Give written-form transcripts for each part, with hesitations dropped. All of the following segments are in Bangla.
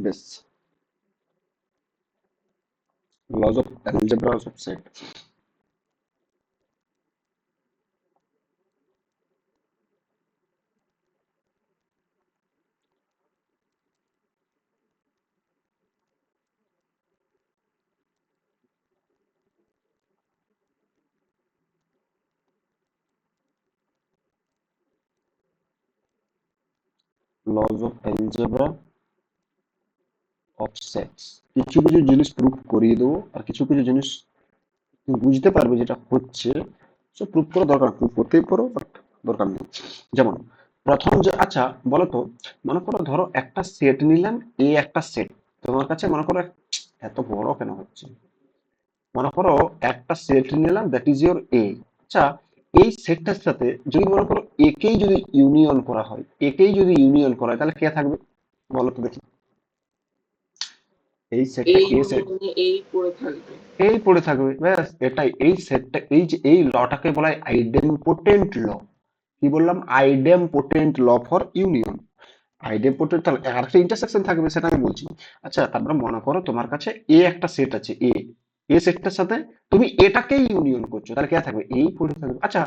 বেশ, laws of algebra of set. Laws of algebra of sets. কিছু কিছু জিনিস প্রুফ করিয়ে দেবো, আর কিছু কিছু জিনিস তুমি বুঝতে পারবে যেটা হচ্ছে, সো প্রুফ করা দরকার, প্রুফ করতেই পারো, বাট দরকার নেই। যেমন প্রথম যে, আচ্ছা বলো তো, মনে করো ধরো একটা সেট নিলাম, এ একটা সেট তোমার কাছে, মনে করো এত বড় কেন হচ্ছে, মনে করো একটা সেট নিলাম দ্যাট ইজ ইওর এ। আচ্ছা, এই সেটটার সাথে যদি মনে করো একেই যদি ইউনিয়ন করা হয়, একেই যদি ইউনিয়ন করা হয়, তাহলে কে থাকবে বলো তো দেখি। এই সেটটা এই এ সেট, ইউনিয়নে এই পড়ে থাকবে। এই পড়ে থাকবে, ব্যাস এটাই এই সেটটা, এই যে এই লটাকে বলা হয় আইডেম্পোটেন্ট ল। কি বললাম? Idempotent law for union. Idempotent, তাহলে আরেকটা ইন্টারসেকশন থাকবে, সেটা আমি বলছি। আচ্ছা, তারপরে মনে করো তোমার কাছে এ একটা সেট আছে, এ, এ সেটটার সাথে তুমি এটাকেই ইউনিয়ন করছো, তাহলে কে থাকবে? এই পড়ে থাকবে। আচ্ছা,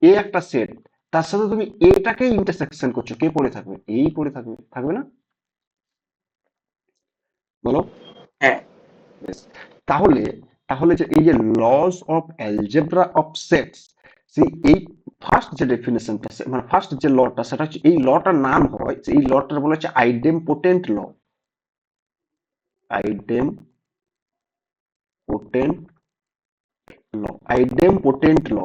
এ একটা সেট, তার সাথে তুমি এটাকেই ইন্টারসেকশন করছো, কে পড়ে থাকবে? এই পড়ে থাকবে, থাকবে না? বলো। হ্যাঁ। বেশ। তাহলে, তাহলে যে এই যে laws of algebra of sets, সেই এই ফার্স্ট যে ডেফিনেশনটা, মানে ফার্স্ট যে লটা, সেটা হচ্ছে, এই লটার নাম হয়, এই লটার বলা হচ্ছে আইডেম্পোটেন্ট ল। আইডেম্পোটেন্ট ল, আইডেম্পোটেন্ট ল,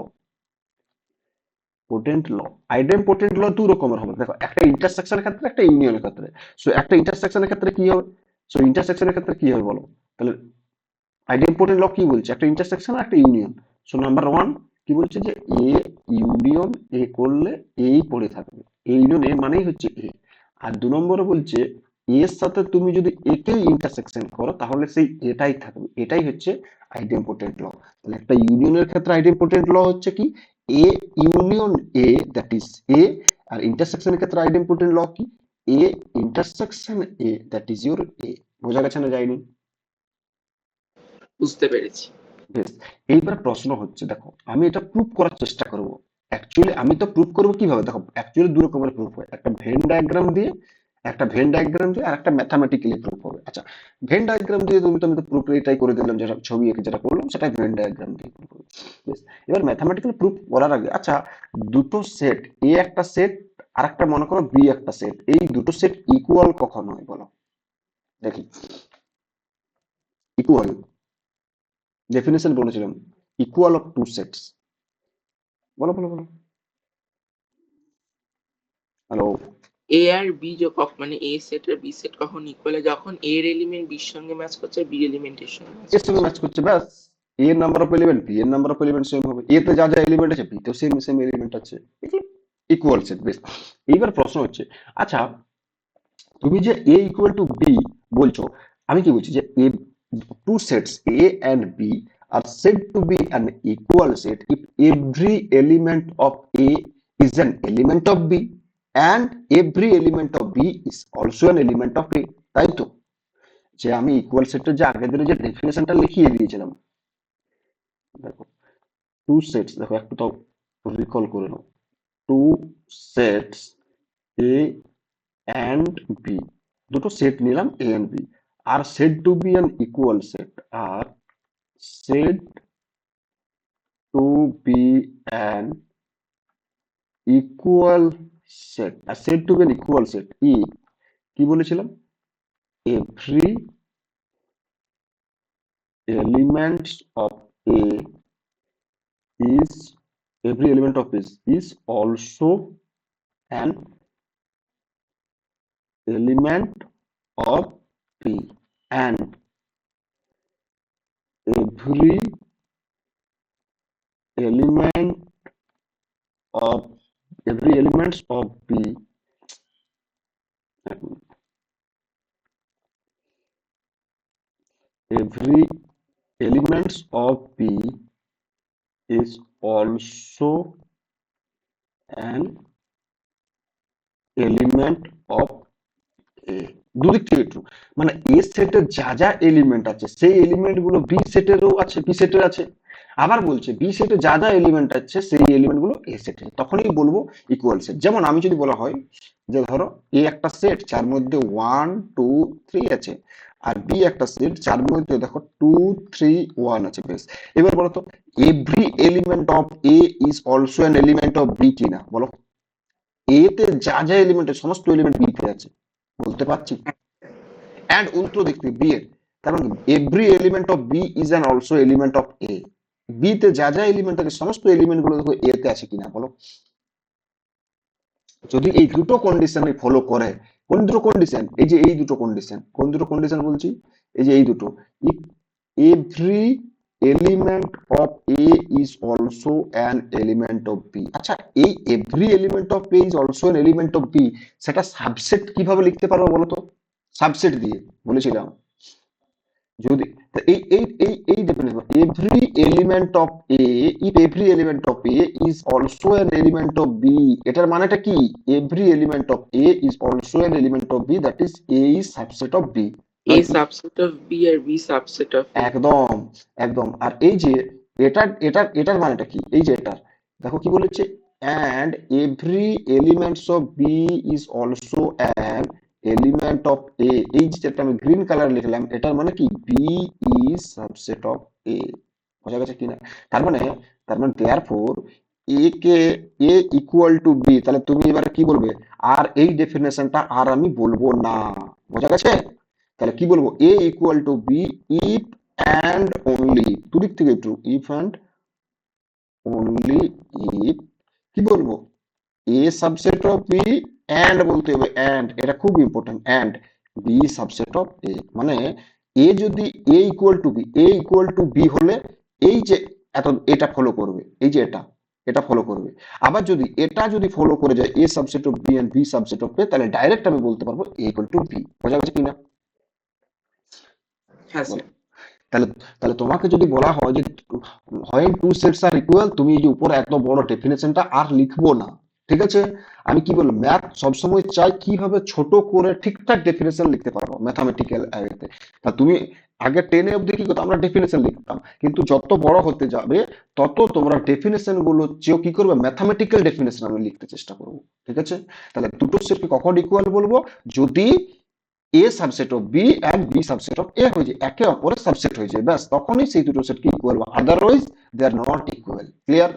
পোটেন্ট ল। আইডেম্পোটেন্ট ল দু রকমের হবে, দেখো, একটা ইন্টারসেকশনের ক্ষেত্রে, একটা ইউনিয়নের ক্ষেত্রে। সো একটা ইন্টারসেকশনের ক্ষেত্রে কি হবে, সো ইন্টারসেকশনের ক্ষেত্রে কি হবে বলো তাহলে। আইডেম্পোটেন্ট ল কি বলছে? একটা ইন্টারসেকশন আর একটা ইউনিয়ন। সো নাম্বার ওয়ান কি বলছে, যে এ ইউনিয়ন এ করলে এই পড়ে থাকবে, এই ইউনিয়ন এ মানেই হচ্ছে এ। আর দু নম্বরে বলছে এর সাথে তুমি যদি একেই ইন্টারসেকশন করো, তাহলে সেই এটাই থাকবে, এটাই হচ্ছে আইডেম্পোটেন্ট ল। তাহলে একটা ইউনিয়নের ক্ষেত্রে আইডেম্পোটেন্ট ল হচ্ছে কি, A union A, that is A. আর ইন্টারসেকশনের ক্ষেত্রে আইডেম্পোটেন্ট ল কি, A intersection A, that is your A. বোঝা গেছে না যায়নি? বুঝতে পেরেছি। বেশ। এইবার প্রশ্ন হচ্ছে, দেখো আমি এটা প্রুভ করার চেষ্টা করব। অ্যাকচুয়ালি আমি তো প্রুভ করবো কিভাবে, দেখো অ্যাকচুয়ালি দু রকমের প্রুফ হয়, একটা ভেন ডায়াগ্রাম দিয়ে, একটা ভেন ডায়াগ্রাম দিয়ে, আর একটা ম্যাথামেটিক্যালি প্রুফ হবে। আচ্ছা, ভেন ডায়াগ্রাম দিয়ে তুমি তো, আমি তো প্রুফ এটাই করে দিলাম, যেটা ছবি এঁকে যেটা করলাম, সেটাই ভেন ডায়াগ্রাম দিয়ে proof হবে। বেশ। এবার ম্যাথামেটিক্যাল প্রুফ করার আগে, আচ্ছা, দুটো সেট, এ একটা সেট আর একটা মনে করো বি একটা সেট, এই দুটো সেট ইকুয়াল কখন হয় বলো দেখি। ইকুয়াল, ডেফিনেশন বলেছিলাম, ইকুয়াল অফ টু সেটস। বলো বলো বলো। হ্যালো। এ আর বি মানে এ সেট আর বি সেট কখন ইকুয়াল হয়, যখন এর এলিমেন্ট বির সঙ্গে ম্যাচ করছে, বি এলিমেন্ট এর সঙ্গে ম্যাচ এর সঙ্গে করছে। ম্যাচ করছে, ব্যাস। এ এর নাম্বার অফ এলিমেন্ট, বি এর নাম্বার অফ এলিমেন্ট সেম হবে, এ তে যা যা এলিমেন্ট আছে, বি তেও সেম সেম এলিমেন্ট আছে, ইকুয়াল সেট। বেশ। এইবার প্রশ্ন হচ্ছে, আচ্ছা, তুমি যে এ ইকুয়াল টু বি বলছো, আমি কি বলছি, যে A, two sets A and B আর said to be an equal set if every element of A is an element of B and every element of B is also an element of A, তাই তো? যে আমি ইকুয়াল সেটের যে আগের দিনে যে ডেফিনেশনটা লিখিয়ে দিয়েছিলাম, দেখো, টু সেটস, দেখো একটু তো রিকল করে নাও। Two sets A and B, দুটো সেট নিলাম এ এন্ড বি, আর set to be an equal set, আর set to be an equal set, আর set to be an equal set ই, কি বলেছিলাম, every elements of A is, every element of is also an element of B, and every element of, every elements of B, every elements of B is also an element of A. দুদিক থেকে ট্রু। মানে এ সেটের যা যা এলিমেন্ট আছে সেই এলিমেন্ট গুলো বি সেটেরও আছে, বি সেটের আছে। আবার বলছে বি সেটে যা যা এলিমেন্ট আছে সেই এলিমেন্ট গুলো এ সেটের, তখনই বলবো ইকুয়াল সেট। যেমন আমি যদি বলা হয় যে ধরো এ একটা সেট যার মধ্যে 1 2 3 আছে, আর বি একটা সেট যার মধ্যে দেখো 2 3 1 আছে। বেশ, এবার বলো তো every element of A is also an element of B কিনা বলো। এ তে যা যা এলিমেন্ট আছে সমস্ত এলিমেন্ট বি তে আছে, বলতে পারছি। অ্যান্ড উল্টো দিক থেকে বি এর, কারণ every element of B is an also element of A. B তে যা যা এলিমেন্ট আছে সমস্ত এলিমেন্ট গুলো দেখো এ তে আছে কিনা বলো। যদি এই দুটো কন্ডিশন ফলো করে, কোন দুটো কন্ডিশন, এই যে এই দুটো কন্ডিশন, কোন দুটো কন্ডিশন বলছি, এই যে এই দুটো, if every element of A is also an element of B. আচ্ছা, এই every element of A is also an element of B, সেটা সাবসেট কিভাবে লিখতে পারবো বলো তো? সাবসেট দিয়ে বলেছিলাম। যদি তা এই definition every element of A, if every element of A is also an element of B, এটার মানেটা কি? Every element of A is also an element of B, that is A is subset of B, A নয় কি? সাবসেট অফ বি আর বি সাবসেট অফ এ। একদম, একদম। আর এই যে এটার মানেটা কি, এই যে এটার দেখো কি বলেছে, and every elements of B is also an element of A. এই যেটা আমি গ্রিন কালার লিখলাম এটার মানে কি, B is subset of A. বোঝা গেছে কিনা? তার মানে, দেয়ারফোর এ কে, এ ইকুয়াল টু বি, তাহলে তুমি এবারে কি বলবে? আর এই ডেফিনেশনটা আর আমি বলবো না। বোঝা গেছে? তাহলে কি বলবো, A equal to B if and only, দুদিক থেকে true, if and only if, কি বলবো, A subset of B, and বলতে হবে, অ্যান্ড এটা খুব important, and B subset of A. মানে এ যদি A equal to B, A equal to B হলে এই যে এত এটা ফলো করবে, এই যে এটা ফলো করবে। আবার যদি এটা যদি ফলো করে যায় A subset of B and B subset of A, তাহলে ডাইরেক্ট আমি বলতে পারবো এ ইকুয়াল টু বি। বোঝা গেছে কিনা? হ্যাঁ বলো। স্যার। তাহলে তাহলে তোমাকে যদি বলা হয় যে হয় টু সেটস আর ইকুয়াল, তুমি এই যে উপরে এত বড় ডেফিনেশনটা আর লিখবো না। ঠিক আছে? আমি কি বলবো, ম্যাথ সবসময় চাই কিভাবে ছোট করে ঠিকঠাক ডেফিনেশন লিখতে পারবো ম্যাথামেটিক্যাল অ্যারেতে। তা তুমি আগে 10 অব্দি কি করতো, আমরা ডেফিনেশন লিখতাম, কিন্তু যত বড় হতে যাবে তত তোমরা ডেফিনেশন গুলো চেয়েও কি করবে, ম্যাথামেটিক্যাল ডেফিনেশন আমি লিখতে চেষ্টা করবো। ঠিক আছে? তাহলে দুটো সেটকে কখন ইকুয়াল বলবো, যদি A subset of B and B subset of A হয়ে যায়, একে অপরের সাবসেট হয়ে যায়, ব্যাস তখনই সেই দুটো সেটকে equal, otherwise they are not equal. Clear?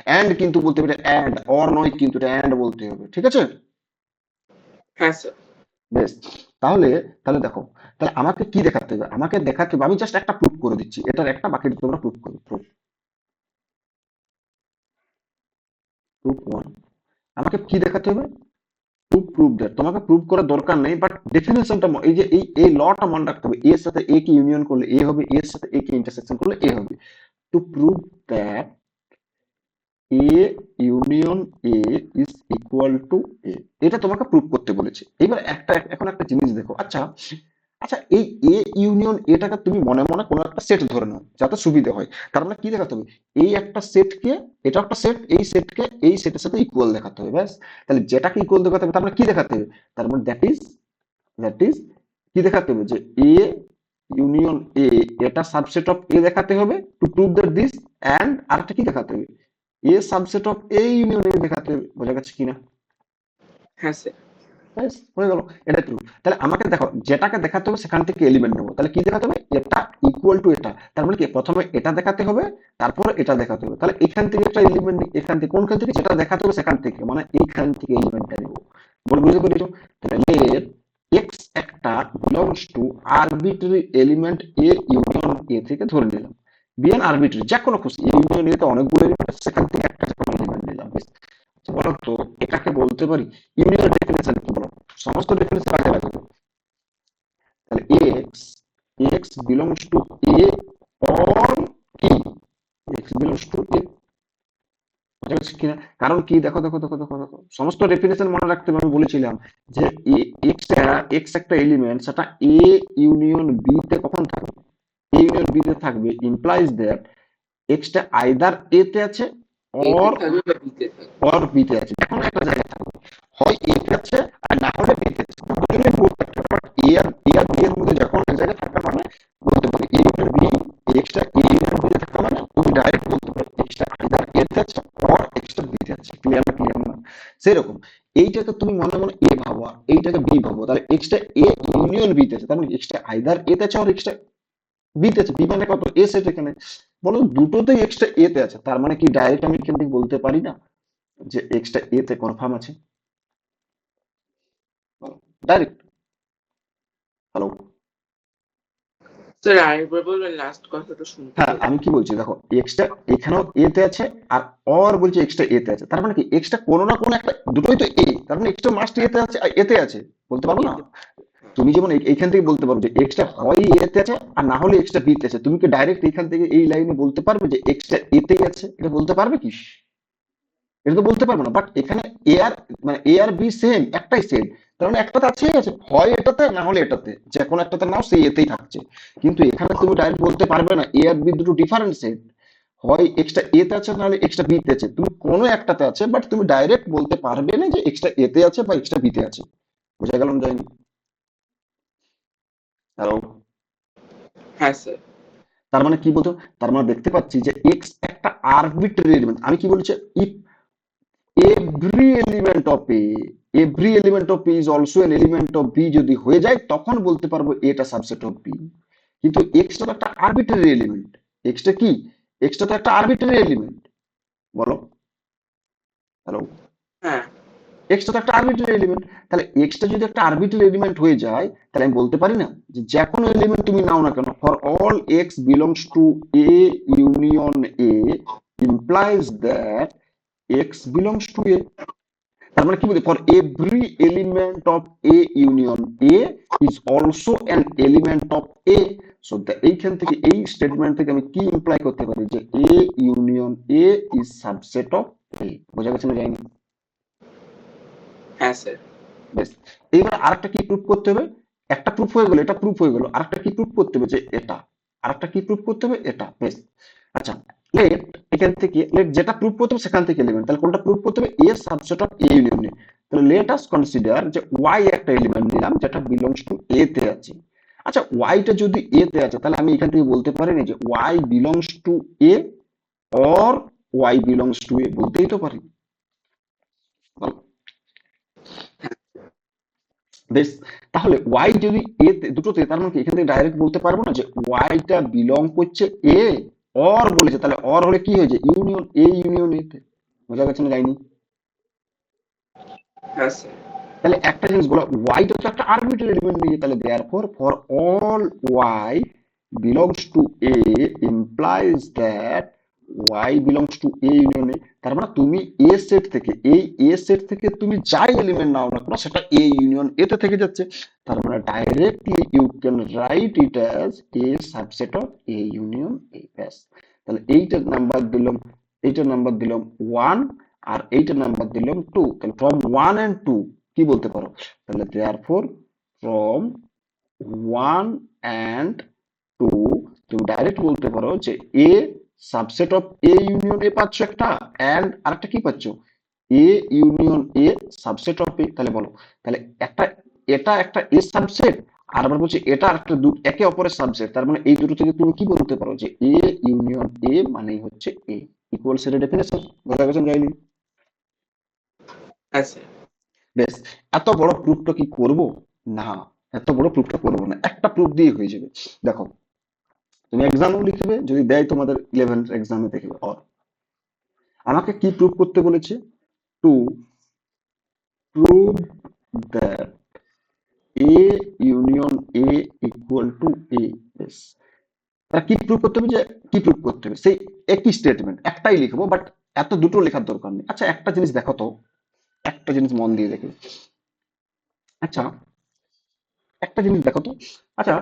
And কিন্তু বলতে হবে, অ্যান্ড অর নয়, কিন্তু এটা অ্যান্ড বলতে হবে। ঠিক আছে? হ্যাঁ স্যার। বেশ, তাহলে তাহলে দেখো, তাহলে আমাকে কি দেখাতে হবে, আমাকে দেখাতে হবে, আমি জাস্ট একটা প্রুফ করে দিচ্ছি, এটার একটা, বাকি তোমরা প্রুফ করো। প্রুফ, প্রুফ ওয়ান, আমাকে কি দেখাতে হবে, টু প্রুভ দ্যাট। তোমাকে প্রুভ করার দরকার নেই, বাট ডেফিনেশনটা, এই যে এই লটা মনে রাখতে হবে, এর সাথে এ কে ইউনিয়ন করলে এ হবে, এর সাথে এ কে ইন্টারসেকশন করলে এ হবে। To prove that A union A is equal to A, এটা তোমাকে প্রুভ করতে বলেছে। এবার এখন একটা জিনিস দেখো, আচ্ছা, এই এ ইউনিয়ন এটাকে তুমি মনে মনে কোনো একটা সেট ধরে নাও যাতে সুবিধা হয়। তার মানে কি দেখাতে হবে, এই একটা সেটকে, এটা একটা সেট, এই সেটকে এই সেটের সাথে ইকুয়াল দেখাতে হবে, ব্যাস। তাহলে যেটাকে ইকুয়াল দেখাতে হবে তার মানে কি দেখাতে হবে, তার মানে দ্যাট ইজ কি দেখাতে হবে, যে এ ইউনিয়ন এ, এটা সাবসেট অফ এ দেখাতে হবে, to prove that this. And আরেকটা কি দেখাতে হবে, A subset of A union A দেখাতে হবে। বোঝা গেছে কিনা? হ্যাঁ স্যার। ব্যাস, হয়ে গেল, এটা ট্রু। তাহলে আমাকে দেখো যেটাকে দেখাতে হবে সেখান থেকে এলিমেন্ট নেবো, তাহলে কি দেখাতে হবে, এটা ইকুয়াল টু এটা, তার মানে কি প্রথমে এটা দেখাতে হবে, তারপরে এটা দেখাতে হবে। তাহলে এখান থেকে একটা এলিমেন্ট, এখান থেকে কোনখান থেকে, যেটা দেখাতে হবে সেখান থেকে, মানে এইখান থেকে এলিমেন্টটা নেবো। বুঝতে পেরেছো? তাহলে লেট এক্স একটা belongs to arbitrary element A union এ থেকে ধরে নিলাম, বি এন আরবিট্রারি, যে কোনো খুশি, এ ইউনিয়ন এ তো অনেকগুলো এলিমেন্ট আছে, সেখান থেকে একটা যে কোনো এলিমেন্ট নিলাম। বেশ, বলো তো এটাকে বলতে পারি ইউনিয়ন ডেফিনেশন কি, বলো? সমস্ত ডেফিনেশন আগে লাগবে। তাহলে x, belongs to A or কি, এক্স বিলংস টু এ। বোঝা যাচ্ছে কিনা? কারণ কি, দেখো সমস্ত ডেফিনেশন মনে রাখতে হবে। আমি বলেছিলাম যে এক্স একটা এলিমেন্ট, সেটা এ ইউনিয়ন বি তে কখন থাকবে, এ ইউনিয়ন বি তে থাকবে, ইমপ্লাইজ দ্যাট এক্সটা আইদার এ তে আছে এ তে অর থাকবে বা বি তে থাকবে। বি তে আছে, যে কোনো একটা জায়গায় থাকবে, হয় এ তে আছে আর না হলে বি তে আছে, দুটোরই both থাকতে পারে, বাট সেরকম এইটাকে তুমি মনে মনে এ ভাবো আর এইটাকে বি ভাবো, তাহলে এক্সটা এ ইউনিয়ন বি তে আছে, তার মানে এক্সটা আইদার এ তে আছে আর এক্সটা বি তে আছে। বি মানে কত, এ সেট এখানে, বলো দুটোতেই এক্সটা এ তে আছে, তার মানে কি ডাইরেক্ট আমি এখান থেকে বলতে পারি না যে এক্সটা এ তে কনফার্ম আছে? ডাইরেক্ট। হ্যালো? স্যার আরেকবার বলবেন, লাস্ট কথাটা শুনতে হ্যাঁ পেলাম আমি না। কি বলছি দেখো, এক্সটা এখানেও এ তে আছে আর অর বলছে এক্সটা এ তে আছে, তার মানে কি এক্সটা কোনো না কোনো একটা, দুটোই তো এ, তার মানে এক্সটা মাস্ট এ হ্যাঁ, তে আছে আর এ তে আছে, বলতে পারবো না? এতে হ্যাঁ, তুমি যেমন এইখান থেকে বলতে পারো যে এক্সটা হয় এ তে আছে আর না হলে এক্সটা বি তে আছে, তুমি কি ডাইরেক্ট এখান থেকে এই লাইনে বলতে পারবে যে এক্সটা এ তেই আছে? এটা বলতে পারবে কি? এটা তো বলতে পারবো না। বাট এখানে এ আর, মানে এ আর বি সেম, একটাই সেট, তার মানে একটাতে আছেই আছে, হয় এটাতে না হলে এটাতে, যে কোনো একটাতে নাও সেই এতেই থাকছে। কিন্তু এখানে তুমি ডাইরেক্ট বলতে পারবে না এ আর বি দুটো ডিফারেন্ট সেট, হয় এক্সট্রা এ তে আছে নাহলে এক্সট্রা বি তে আছে, তুমি কোনো একটাতে আছে, বাট তুমি ডাইরেক্ট বলতে পারবে না যে এক্সট্রা এ তে আছে বা এক্সট্রা বি তে আছে। বোঝা গেল না যায়নি? হ্যালো? হ্যাঁ স্যার। তার মানে কি বলতো, তার মানে দেখতে পাচ্ছি যে এক্স একটা আরবিট্রারি এলিমেন্ট। আমি কি বলেছি, if every element of A, every element of A is also an element of B যদি হয়ে যায় তখন বলতে পারবো এটা সাবসেট অফ বি। কিন্তু এক্সটা তো একটা আরবিট্রারি এলিমেন্ট। এক্সটা কি, এক্সটা তো একটা আরবিট্রারি এলিমেন্ট, বলো? হ্যালো? হ্যাঁ, এক্সটা তো একটা আরবিট্রারি এলিমেন্ট, তাহলে এক্সটা যদি একটা আরবিট্রারি এলিমেন্ট হয়ে যায় তাহলে আমি বলতে পারি না যে কোনো এলিমেন্ট তুমি নাও না কেন, for all x belongs to A union A implies that x belongs to A। তার মানে কি বলি, for every element of A union A is also an element of A. So এইখান থেকে এই স্টেটমেন্ট থেকে আমি কি ইমপ্লাই করতে পারি যে A union A is subset of A. বোঝা গেছে না যায়নি? হ্যাঁ স্যার। বেশ, এইবার আরেকটা কি প্রুফ করতে হবে, একটা প্রুফ হয়ে গেল, এটা প্রুফ হয়ে গেল, আরেকটা কি প্রুফ করতে হবে যে এটা, আরেকটা কি প্রুফ করতে হবে এটা। বেশ, আচ্ছা, লেট এখান থেকে লেট যেটা প্রুফ করতে হবে সেখান থেকে এলিমেন্ট, তাহলে কোনটা প্রুফ করতে হবে, A subset of A union A. তাহলে লেট আস কনসিডার যে ওয়াই একটা এলিমেন্ট নিলাম যেটা বিলংস টু এ তে আছে। আচ্ছা ওয়াইটা যদি এ তে আছে তাহলে আমি এখান থেকে বলতে পারি না যে Y belongs to A or Y belongs to A, বলতেই তো পারি, বলো? বেশ, তাহলে ওয়াই যদি এ দুটোতে, তার মানে কি এখান থেকে ডাইরেক্ট বলতে পারবো না যে ওয়াইটা বিলং করছে এ, অর বলেছে, তাহলে অর হলে কি হয়েছে, ইউনিয়ন এ ইউনিয়ন এ তে। বোঝা গেছে না যায়নি? হ্যাঁ স্যার। তাহলে একটা জিনিস বলো, ওয়াইটা তো একটা আরবিট্রারি এলিমেন্ট নিয়ে, তাহলে therefore for all y belongs to A implies that y belongs to A union A. তার মানে তুমি এ সেট থেকে, এই এ সেট থেকে তুমি যাই এলিমেন্ট নাও না কেন সেটা এ ইউনিয়ন এ তে থেকে যাচ্ছে, তার মানে directly you can write it as a subset of A union A. ব্যাস, তাহলে এইটার নাম্বার দিলাম, এইটার নাম্বার দিলাম ওয়ান, আর এইটার নাম্বার দিলাম টু, তাহলে ফ্রম ওয়ান এন্ড টু কি বলতে পারো, তাহলে therefore from one and two তুমি ডাইরেক্ট বলতে পারো যে A subset of A union A পাচ্ছ একটা, অ্যান্ড আরেকটা কি পাচ্ছ, A union A subset of A. তাহলে বলো, তাহলে একটা, এটা একটা এ সাবসেট, আর আবার বলছি এটা একটা একে অপরের সাবসেট, তার মানে এই দুটো থেকে তুমি কি বলতে পারো যে এ ইউনিয়ন এ মানেই হচ্ছে এ। ইকুয়ালস এর ডেফিনেশন। বোঝা গেছে যায়নি? হ্যাঁ স্যার। বেশ, এত বড় প্রুফটা কি করব? না, এত বড় প্রুফটা করবো না, একটা প্রুফ দিয়ে হয়ে যাবে। দেখো, তুমি এক্সামও লিখবে, যদি দেয় তোমাদের 11th এক্সামে দেখবে, আর আমাকে কি প্রুফ করতে বলেছে, to prove that A union A equal to A. বেশ, তারা কি প্রুভ করতে হবে, যে কি প্রুভ করতে হবে, সেই একই স্টেটমেন্ট একটাই লিখবো, বাট এত দুটো লেখার দরকার নেই। আচ্ছা একটা জিনিস দেখো তো, একটা জিনিস মন দিয়ে দেখো। আচ্ছা একটা জিনিস দেখো তো, আচ্ছা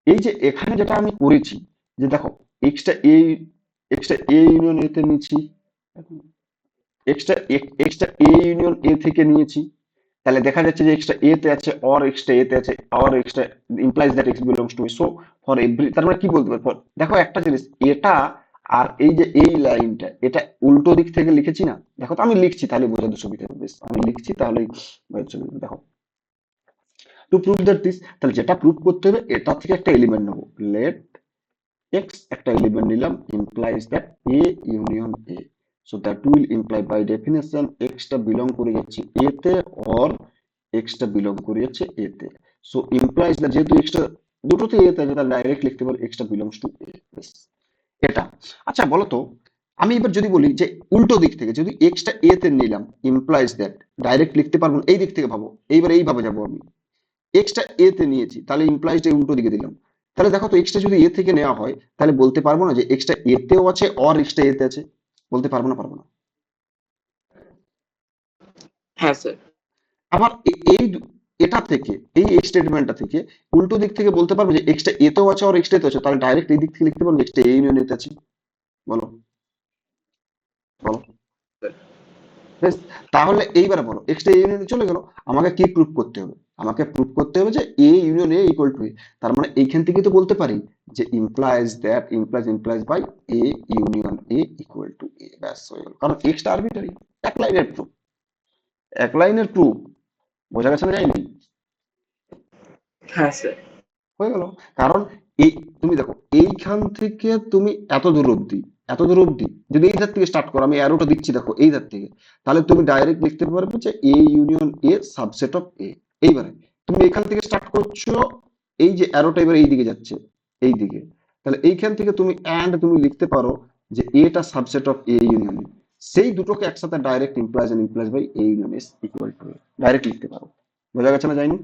এই যে এখানে যেটা আমি করেছি, যে দেখো এক্সটা এ, এক্সটা এ ইউনিয়ন এ তে নিয়েছি, এক্সটা এক্সটা এ ইউনিয়ন এ থেকে নিয়েছি, তাহলে দেখা যাচ্ছে যে এক্সটা এ তে আছে অর এক্সটা এ তে আছে, or extra implies that x belongs to A. So for every, তার মানে কি বলতে পারবো, দেখো একটা জিনিস, এটা আর এই যে এই লাইনটা, এটা উল্টো দিক থেকে লিখেছি না, দেখো তো আমি লিখছি তাহলে বোঝাতে সুবিধা হবে। বেশ, আমি লিখছি তাহলে বোঝাতে সুবিধা হবে। দেখো, টু প্রুভ দ্যাট দিস, তাহলে যেটা প্রুভ করতে হবে এটা থেকে একটা এলিমেন্ট নেবো, লেট এক্স একটা এলিমেন্ট নিলাম implies that A union A. So that will imply by definition এক্সটা বিলং করে যাচ্ছে এতে অর এক্সটা বিলং করে যাচ্ছে এতে। সো ইমপ্লাইজ দ্যাট যেহেতু এক্সটা দুটোতে এতে আছে তাহলে ডাইরেক্ট লিখতে পারো এক্সটা বিলংস টু এ। এটা। আচ্ছা বলো তো, আমি এবার যদি বলি যে উল্টো দিক থেকে যদি এক্সটা এ তে নিলাম ইমপ্লাইজ দ্যাট, ডাইরেক্ট লিখতে পারবো না, এই দিক থেকে ভাবো, এইবার এইভাবে যাবো আমি, এক্সটা এ তে নিয়েছি তাহলে ইমপ্লাইজ উল্টো দিকে দিলাম, তাহলে দেখো তো এক্সটা যদি এ থেকে নেওয়া হয় তাহলে বলতে পারবো না যে এক্সটা এ তেও আছে অর এক্সটা এ তে আছে? বলতে পারবো না, পারবো না? হ্যাঁ স্যার। আবার এটা থেকে এই স্টেটমেন্টটা থেকে উল্টো দিক থেকে বলতে পারবো যে এক্সটা এ তেও আছে অর এক্সটা এ তেও আছে, তাহলে ডাইরেক্ট এই দিক থেকে লিখতে পারবো এক্সটা এ ইউনিয়ন এতে আছে। বলো, বলো। বেশ, তাহলে এইবার বলো এক্সটা এ ইউনিয়নে চলে গেল, আমাকে কি প্রুফ করতে হবে? আমাকে প্রুফ করতে হবে যে A union A equal to A. তার মানে এইখান থেকে তো বলতে পারি যে implies that implies by A union A equal to A. ব্যাস হয়ে গেল, কারণ এক্সটা আরবিটারি। এক লাইনের প্রুফ, এক লাইনের প্রুফ। বোঝা গেছে না যায়নি? হ্যাঁ স্যার। হয়ে গেল। কারণ এই, তুমি দেখো এইখান থেকে তুমি এত দূর অব্দি, এত দূর অব্দি যদি এই ধার থেকে স্টার্ট করো, আমি অ্যারোটা দিচ্ছি দেখো এই ধার থেকে, তাহলে তুমি ডাইরেক্ট লিখতে পারবে যে A union A subset of A. এইবারে তুমি এখান থেকে স্টার্ট করছো, এই যে অ্যারোটা এবার এই দিকে যাচ্ছে, এই দিকে, তাহলে এইখান থেকে তুমি তুমি লিখতে পারো যে এটা subset of A union A. সেই দুটোকে একসাথে direct implies by A union S equal to A direct লিখতে পারো। বোঝা গেছে না যায়নি?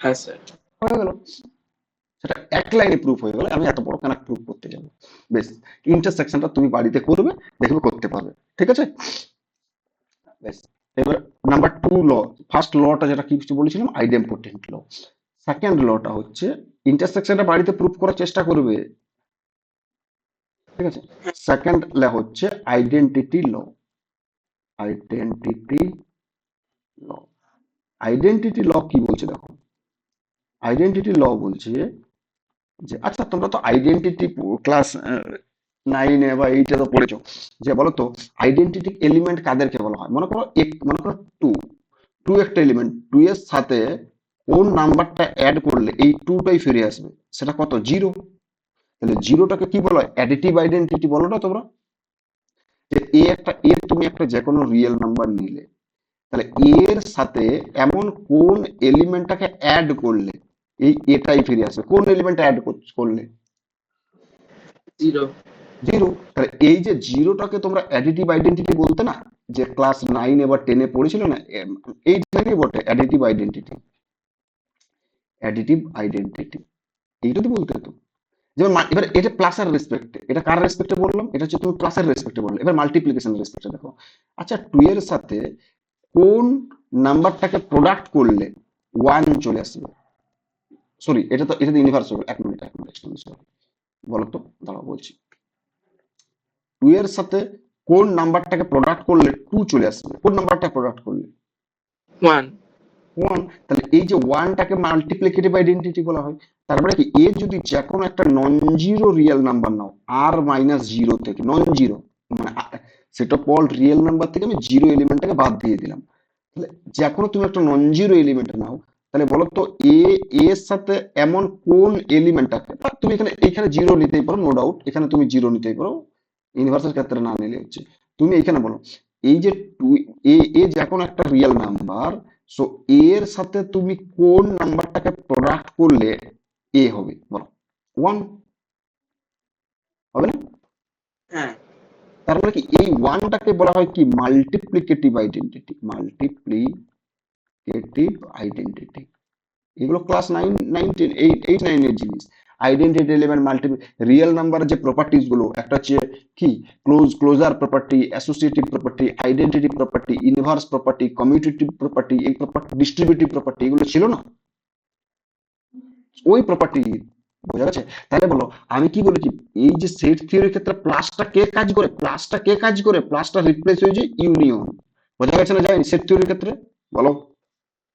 হ্যাঁ স্যার। হয়ে গেল, সেটা এক লাইনে প্রুফ হয়ে গেল, আমি এত বড় কেন প্রুফ করতে যাবো? বেশ, ইন্টারসেকশনটা তুমি বাড়িতে করবে, দেখবে করতে পারবে, ঠিক আছে? বেশ, এবার নাম্বার টু ল। ফার্স্ট লটা যেটা কি কিছু বলেছিলাম, আইডেম্পোটেন্ট ল। সেকেন্ড লটা হচ্ছে ইন্টারসেকশনটা বাড়িতে প্রুফ করার চেষ্টা করবে, ঠিক আছে? সেকেন্ড ল হচ্ছে আইডেন্টিটি ল। আইডেন্টিটি ল, আইডেন্টিটি ল কি বলছে দেখো, আইডেন্টিটি ল বলছে যে আচ্ছা তোমরা তো আইডেন্টিটি ক্লাস 9-এ বা 8-এ তো পড়েছো, যে বলো তো আইডেন্টিটি এলিমেন্ট কাদেরকে বলা হয়? মনে করো মনে করো টু, টু একটা এলিমেন্ট, টু এর সাথে কোন নাম্বারটা অ্যাড করলে এই টুটাই ফিরে আসবে, সেটা কত? জিরো। তাহলে জিরোটাকে কি বলা হয়? অ্যাডিটিভ আইডেন্টিটি বলো না তোমরা? যে তুমি একটা যে কোনো রিয়েল নাম্বার নিলে, তাহলে এর সাথে এমন কোন এলিমেন্টটাকে অ্যাড করলে এই এটাই ফিরে আসবে? কোন এলিমেন্ট অ্যাড করলে? জিরো। জিরো। তাহলে এই যে জিরোটাকে তোমরা অ্যাডিটিভ আইডেন্টিটি বলতে না, যে ক্লাস 9-এ বা 10-এ পড়েছিল না, 8-9-এ বটে, অ্যাডিটিভ আইডেন্টিটি। অ্যাডিটিভ আইডেন্টিটি এইটা তো বলতে হতো। যেমন এবার এটা প্লাসের রেসপেক্টে, এটা কার রেসপেক্টে বললাম? এটা হচ্ছে তুমি প্লাসের রেসপেক্টে বললে। এবার মাল্টিপ্লিকেশন রেসপেক্টে দেখো, আচ্ছা 2 এর সাথে কোন নাম্বারটাকে প্রোডাক্ট করলে 1 চলে আসবে? সরি, এটা তো ইউনিভার্স হবে। এক মিনিট, এক মিনিট, বলো তো, দাঁড়াও বলছি। 2 এর সাথে কোন নাম্বারটাকে প্রোডাক্ট করলে 2 চলে আসবে? কোন নাম্বারটা প্রোডাক্ট করলে? ওয়ান। 1। তাহলে এই যে 1টাকে মাল্টিপ্লিকেটিভ আইডেন্টিটি বলা হয়। তার মানে কি, এর যদি যে কোনো একটা নন জিরো রিয়েল নাম্বার নাও, আর মাইনাস জিরো থেকে, নন জিরো মানে set of all real number থেকে আমি জিরো এলিমেন্টটাকে বাদ দিয়ে দিলাম, তাহলে যে কোনো তুমি একটা নন জিরো এলিমেন্ট নাও, তাহলে বলো তো এর সাথে এমন কোন এলিমেন্টটাকে, তুমি এখানে এখানে জিরো নিতেই পারো, নো ডাউট, এখানে তুমি জিরো নিতেই পারো, ইউনিভার্সাল ক্ষেত্রে না নিলে হচ্ছে। তুমি এখানে বলো এই যে টু, এ যে কোনো একটা রিয়েল নাম্বার, সো এর সাথে তুমি কোন নাম্বারটাকে প্রোডাক্ট করলে এ হবে? বলো, 1 হবে না? হ্যাঁ। তার মানে কি এই 1টাকে বলা হয় কি, মাল্টিপ্লিকেটিভ আইডেন্টিটি। মাল্টিপ্লিকেটিভ আইডেন্টিটি, এগুলো ক্লাস 9, 10, 8, 9 এর জিনিস। আইডেন্টিটি এলিমেন্ট, মাল্টিপল রিয়েল নাম্বারের যে প্রপার্টিজ গুলো, একটা হচ্ছে কি closure property, associative property, identity property, inverse property, commutative property, এই প্রপার্টি, ডিস্ট্রিবিউটিভ প্রপার্টি, এগুলো ছিল না ওই প্রপার্টি? বোঝা গেছে? তাহলে বলো, আমি কি বলেছি, এই যে সেট থিওরির ক্ষেত্রে প্লাসটা কে কাজ করে? প্লাসটা রিপ্লেস হয়ে যায় ইউনিয়ন। বোঝা গেছে না যায়নি সেট থিওরির ক্ষেত্রে? বলো।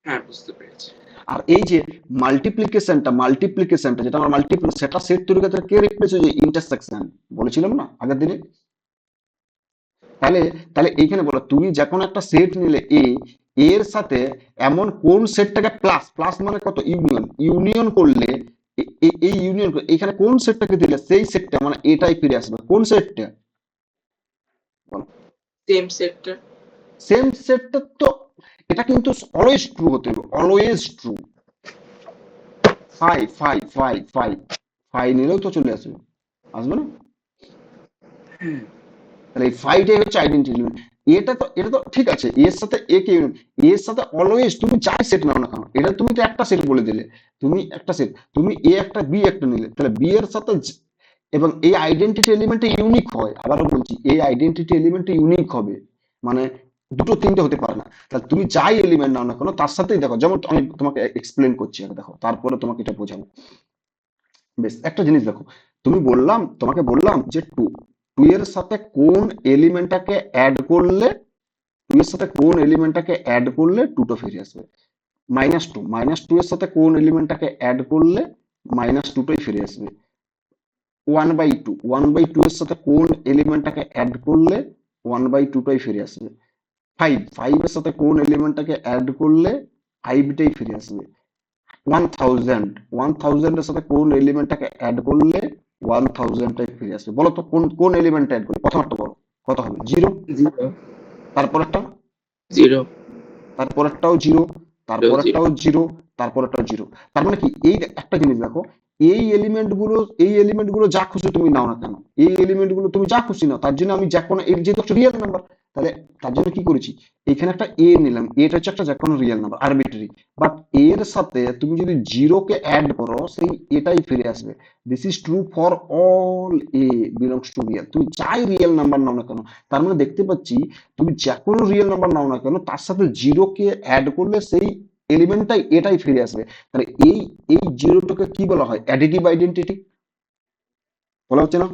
হ্যাঁ, বুঝতে পেরেছি। আর এই যে মাল্টিপ্লিকেশনটা যেটা আমার মাল্টিপল, সেটা সেট তৈরি করতে কে রিপ্লেস হয়ে যায়? ইন্টারসেকশন। বলেছিলাম না আগের দিনে? তাহলে তাহলে এইখানে বলো, তুমি যে কোনো একটা সেট নিলে এর সাথে এমন কোন সেটটাকে প্লাস, প্লাস মানে কত? ইউনিয়ন, ইউনিয়ন করলে এই ইউনিয়ন এখানে কোন সেটটাকে দিলে সেই সেটটা মানে এটাই ফিরে আসবে। কোন সেটটা? সেম সেটটা সেম সেটটা তো এটা কিন্তু অলওয়েজ ট্রু হতে হবে, always true. Phi phi phi phi phi নিলেও তো চলে আসবে, আসবে না? তাহলে এই ফাইটাই হচ্ছে আইডেন্টি এলিমেন্ট। এটা তো ঠিক আছে, এর সাথে এ কে এর সাথে অলওয়েজ তুমি যাই সেট নাও না কেন, এটা তুমি তো একটা সেট বলে দিলে, তুমি একটা সেট, তুমি এ একটা বি একটা নিলে, তাহলে বি এর সাথে এবং এই আইডেন্টিটি এলিমেন্টটা ইউনিক হয়, আবারও বলছি এই আইডেন্টিটি এলিমেন্টটা ইউনিক হবে, মানে দুটো তিনটে হতে পারে না। তাহলে তুমি যাই এলিমেন্ট নাও না কেন তার সাথেই দেখো, যেমন আমি তোমাকে এক্সপ্লেন করছি, আগে দেখো তারপরে তোমাকে এটা বোঝাবো। বেশ, একটা জিনিস দেখো, তোমাকে বললাম যে টু, টু এর সাথে কোন এলিমেন্টটাকে অ্যাড করলে, টু এর সাথে কোন এলিমেন্টটাকে অ্যাড করলে টুটো ফিরে আসবে। মাইনাস টু এর সাথে কোন এলিমেন্টটাকে অ্যাড করলে মাইনাস টুটোই ফিরে আসবে। 1/2 এর সাথে কোন এলিমেন্টটাকে অ্যাড করলে 1/2টাই ফিরে আসবে। ফাইভ এর সাথে কোন এলিমেন্টটাকে অ্যাড করলে ফাইভটাই ফিরে আসবে। 1000 এর সাথে কোন এলিমেন্টটাকে অ্যাড করলে 1000টাই ফিরে আসবে। বলো তো কোন কোন এলিমেন্টটা অ্যাড করলে প্রথমটা বলো, কত হবে? জিরো। জিরো তারপরেরটা, জিরো তারপরেরটাও জিরো, জিরো তারপরেরটাও জিরো, তারপরেরটাও জিরো। তার মানে কি, এই একটা জিনিস দেখো, এই এলিমেন্ট গুলো যা খুশি তুমি নাও না কেন, এই এলিমেন্ট গুলো তুমি যা খুশি নাও, তার জন্য আমি যে কোনো এর যেহেতু একটা রিয়েল নাম্বার, তাহলে তার জন্য কি করেছি, এখানে একটা এ নিলাম, এটা হচ্ছে একটা যে কোনো রিয়েল নাম্বার আরবিট্রারি, বাট এর সাথে তুমি যদি জিরোকে অ্যাড করো সেই এটাই ফিরে আসবে। This is true for all A belongs to real, তুমি যাই রিয়েল নাম্বার নাও না কেন। তার মানে দেখতে পাচ্ছি তুমি যে কোনো রিয়েল নাম্বার নাও না কেন তার সাথে জিরোকে অ্যাড করলে সেই এলিমেন্টটাই এটাই ফিরে আসবে। তাহলে এই এই জিরোটাকে কি বলা হয়? অ্যাডিটিভ আইডেন্টিটি বলা হচ্ছে না?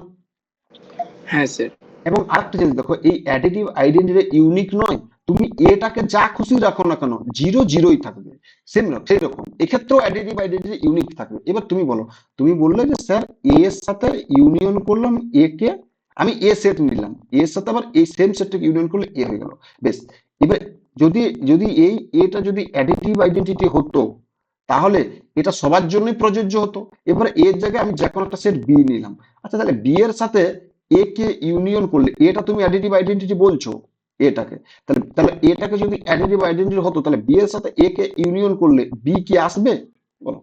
হ্যাঁ স্যার এবং আরেকটা জিনিস দেখো, এই অ্যাডিটিভ আইডেন্টিটি ইউনিক নয়, তুমি এটাকে যা খুশি রাখো না কেন জিরো জিরোই থাকবে। সেই রকম এক্ষেত্রেও অ্যাডিটিভ আইডেন্টিটি ইউনিক থাকবে। এবার তুমি বলো, তুমি বললে যে স্যার এ এর সাথে ইউনিয়ন করলাম এ কে, আমি এ সেট নিলাম, এর সাথে আবার এই সেম সেটটাকে ইউনিয়ন করলে এ হয়ে গেল। বেশ, এবার যদি যদি এই এটা যদি অ্যাডিটিভ আইডেন্টিটি হতো তাহলে এটা সবার জন্যই প্রযোজ্য হতো। এবারে এর জায়গায় আমি যে কোনো একটা সেট বি নিলাম, আচ্ছা তাহলে বি এর সাথে এ কে ইউনিয়ন করলে, এটা তুমি অ্যাডিটিভ আইডেন্টিটি বলছো এটাকে, তাহলে তাহলে এটাকে যদি অ্যাডিটিভ আইডেন্টিটি হতো তাহলে বি এর সাথে এ কে ইউনিয়ন করলে বি কি আসবে? বলো,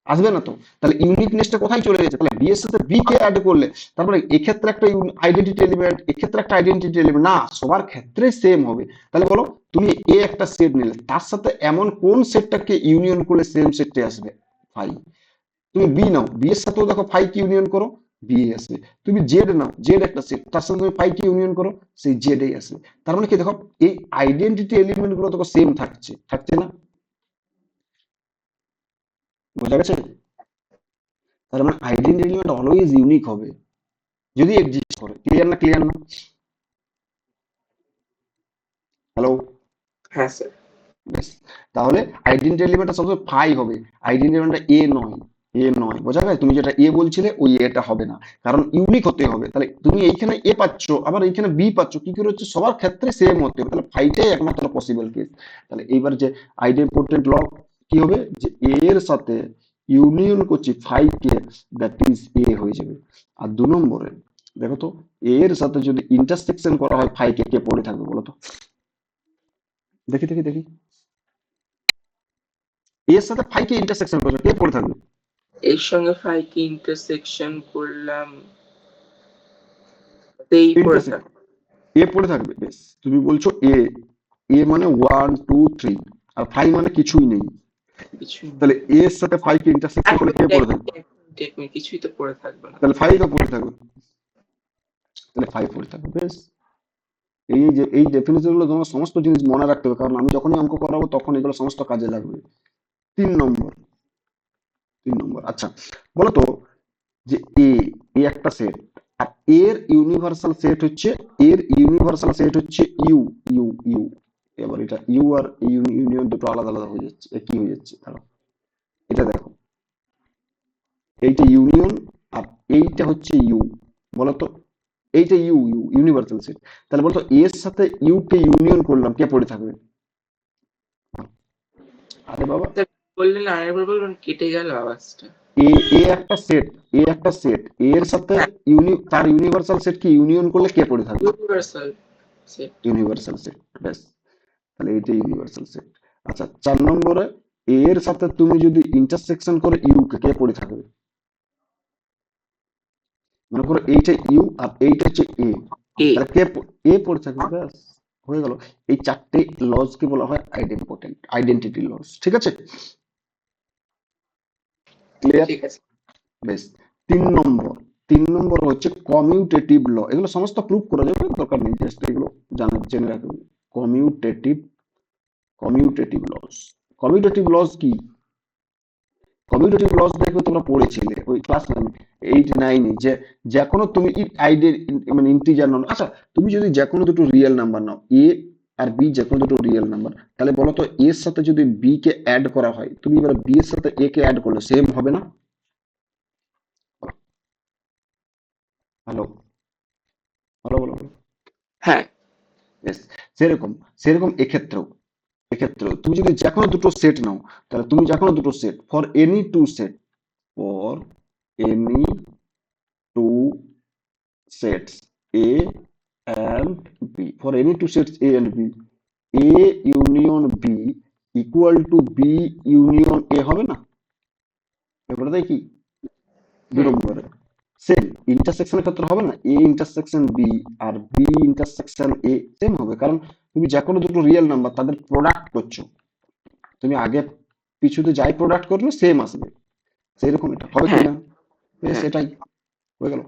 আসবে না তো। তাহলে ইউনিকনেসটা কোথায় চলে গেছে? তাহলে বি এর সাথে বি কে অ্যাড করলে, তারপরে এক্ষেত্রে একটা আইডেন্টিটি এলিমেন্ট, এক্ষেত্রে একটা আইডেন্টিটি এলিমেন্ট, না সবার ক্ষেত্রে সেম হবে। তাহলে বলো, তুমি এ একটা সেট নিলে, তার সাথে এমন কোন সেটটাকে ইউনিয়ন করলে সেম সেটটা আসবে? ফাইভ। তুমি বি নাও, বি এর সাথেও দেখো ফাইভ কি ইউনিয়ন করো, বি আসবে। তুমি জেড নাও, জেড একটা সেট, তার সাথে তুমি ফাইভ কি ইউনিয়ন করো, সেই জেড এই আসবে। তার মানে কি দেখো, এই আইডেন্টিটি এলিমেন্ট গুলো দেখো সেম থাকছে, থাকছে না? বোঝা গেছে? তার মানে আইডেন্টিটি এলিমেন্ট অলওয়েজ ইউনিক হবে যদি এক্সিস্ট করে। ক্লিয়ার না? ক্লিয়ার না? হ্যালো? হ্যাঁ স্যার বেশ, তাহলে আইডেন্টিটি এলিমেন্টটা সবসময় ফাই হবে, আইডেন্টিটি এলিমেন্টটা এ নয়, এ নয়। বোঝা গেছে? তুমি যেটা এ বলছিলে ওই এটা হবে না, কারণ ইউনিক হতে হবে। তাহলে তুমি এইখানে এ পাচ্ছ আবার এইখানে বি পাচ্ছ, কি করে হচ্ছে? সবার ক্ষেত্রে সেম হতে হবে, তাহলে ফাইটাই একমাত্র পসিবল কেস। তাহলে এইবার যে আইডেম্পোর্টেন্ট ল কি হবে, যে এ এর সাথে ইউনিয়ন করছি ফাইভ কে, দ্যাট ইজ এ হয়ে যাবে। আর 2 নম্বরে দেখো তো, এ এর সাথে যদি ইন্টারসেকশন করা হয় ফাইভ কে, কে পড়ে থাকবে বলো তো? দেখি দেখি দেখি, এর সাথে ফাইভ কে ইন্টারসেকশন করছো, কে পড়ে থাকবে? এর সঙ্গে ফাইভ কি ইন্টারসেকশন করলাম এই পড়ে ইন্টারসেক্ট, থাক এ পড়ে থাকবে। বেশ, তুমি বলছো এ, এ মানে 1 2 3, আর ফাইভ মানে কিছুই নেই, কিছু তাহলে এ এর সাথে ফাইভ কে ইন্টারসেকশন করলে কে পড়ে থাকবে? কিছুই তো পড়ে থাকবে না। তাহলে ফাইভ পড়ে থাকবে, তাহলে ফাইভ পড়ে থাকবে। বেশ, এই যে এই ডেফিনেশন গুলো তোমার সমস্ত জিনিস মনে রাখতে হবে, কারণ আমি যখনই অঙ্ক করাবো তখন এগুলো সমস্ত কাজে লাগবে। 3 নম্বর, 3 নম্বর, আচ্ছা বলো তো, যে এ, এ একটা সেট, আর এর ইউনিভার্সাল সেট হচ্ছে ইউ, ইউ ইউ। এবার এটা ইউ আর ইউনিয়ন দুটো আলাদা আলাদা হয়ে যাচ্ছে, এ কি হয়ে যাচ্ছে দাঁড়াও, এটা দেখো, এইটা ইউনিয়ন আর এইটা হচ্ছে ইউ, বলতো এইটা ইউ, ইউ ইউনিভার্সাল সেট। তাহলে বলতো এর সাথে ইউ কে ইউনিয়ন করলাম, কে পড়ে থাকবে? আরে বাবা, স্যার বললেন আরেকবার বলবেন, কেটে গেল আওয়াজটা। এ এ একটা সেট, এ একটা সেট, এর সাথে হ্যাঁ, তার ইউনিভার্সাল সেট কি ইউনিয়ন করলে কে পড়ে থাকবে? Universal set. ইউনিভার্সাল সেট, ব্যাস, তাহলে এইটা ইউনিভার্সাল সেট। আচ্ছা 4 নম্বরে, এর সাথে তুমি যদি ইন্টারসেকশন করে ইউ কে কে পড়ে থাকবে? মনে করো এইটা ইউ আর এইটা হচ্ছে এ, এ। তাহলে এ পড়ে থাকবে, ব্যাস, হয়ে গেল। এই 4টে লজ কে বলা হয় আইডেম্পোটেন্ট, আইডেন্টিটি লজ, ঠিক আছে, ক্লিয়ার? ঠিক আছে। বেশ। 3 নম্বর, 3 নম্বর হচ্ছে কমিউটেটিভ ল, এগুলো সমস্ত প্রুভ করা যাবে, দরকার নেই, জাস্ট এগুলো জেনে রাখবে। Commutative, commutative laws, commutative laws কি? কমিউটেটিভ লস দেখবে তোমরা পড়েছিলে ওই ক্লাস 8 9 যে যে কোনো তুমি আইডের মানে ইন্টিজার নাও, আচ্ছা তুমি যদি যে কোনো দুটো রিয়েল নাম্বার নাও, এ আর বি যে কোনো দুটো রিয়েল নাম্বার, তাহলে বলো তো এর সাথে যদি বি কে অ্যাড করা হয়, তুমি এবার বি এর সাথে এ কে অ্যাড করলে সেম হবে না? হ্যালো, হ্যালো, বলো বলো। হ্যাঁ। Yes, সেরকম, সেরকম এক্ষেত্রেও, এক্ষেত্রেও তুমি যদি যে কোনো দুটো সেট নাও, তাহলে তুমি যে কোনো দুটো set for any two set, for any two sets A and B. For any two sets A and B, A union B equal to B union A হবে না? ব্যাপারটা তাই কি? 2 নম্বরে সেম ইন্টারসেকশনের ক্ষেত্রে হবে না, এ ইন্টারসেকশন বি আর বি ইন্টারসেকশন এ সেম হবে, কারণ তুমি যে কোনো দুটো রিয়েল নাম্বার তাদের প্রোডাক্ট করছো, তুমি আগে পিছুতে যাই প্রোডাক্ট করবে সেম আসবে, সেরকম এটা হবে কি হ্যাঁ। না? বেশ, হ্যাঁ। এটাই হয়ে গেল,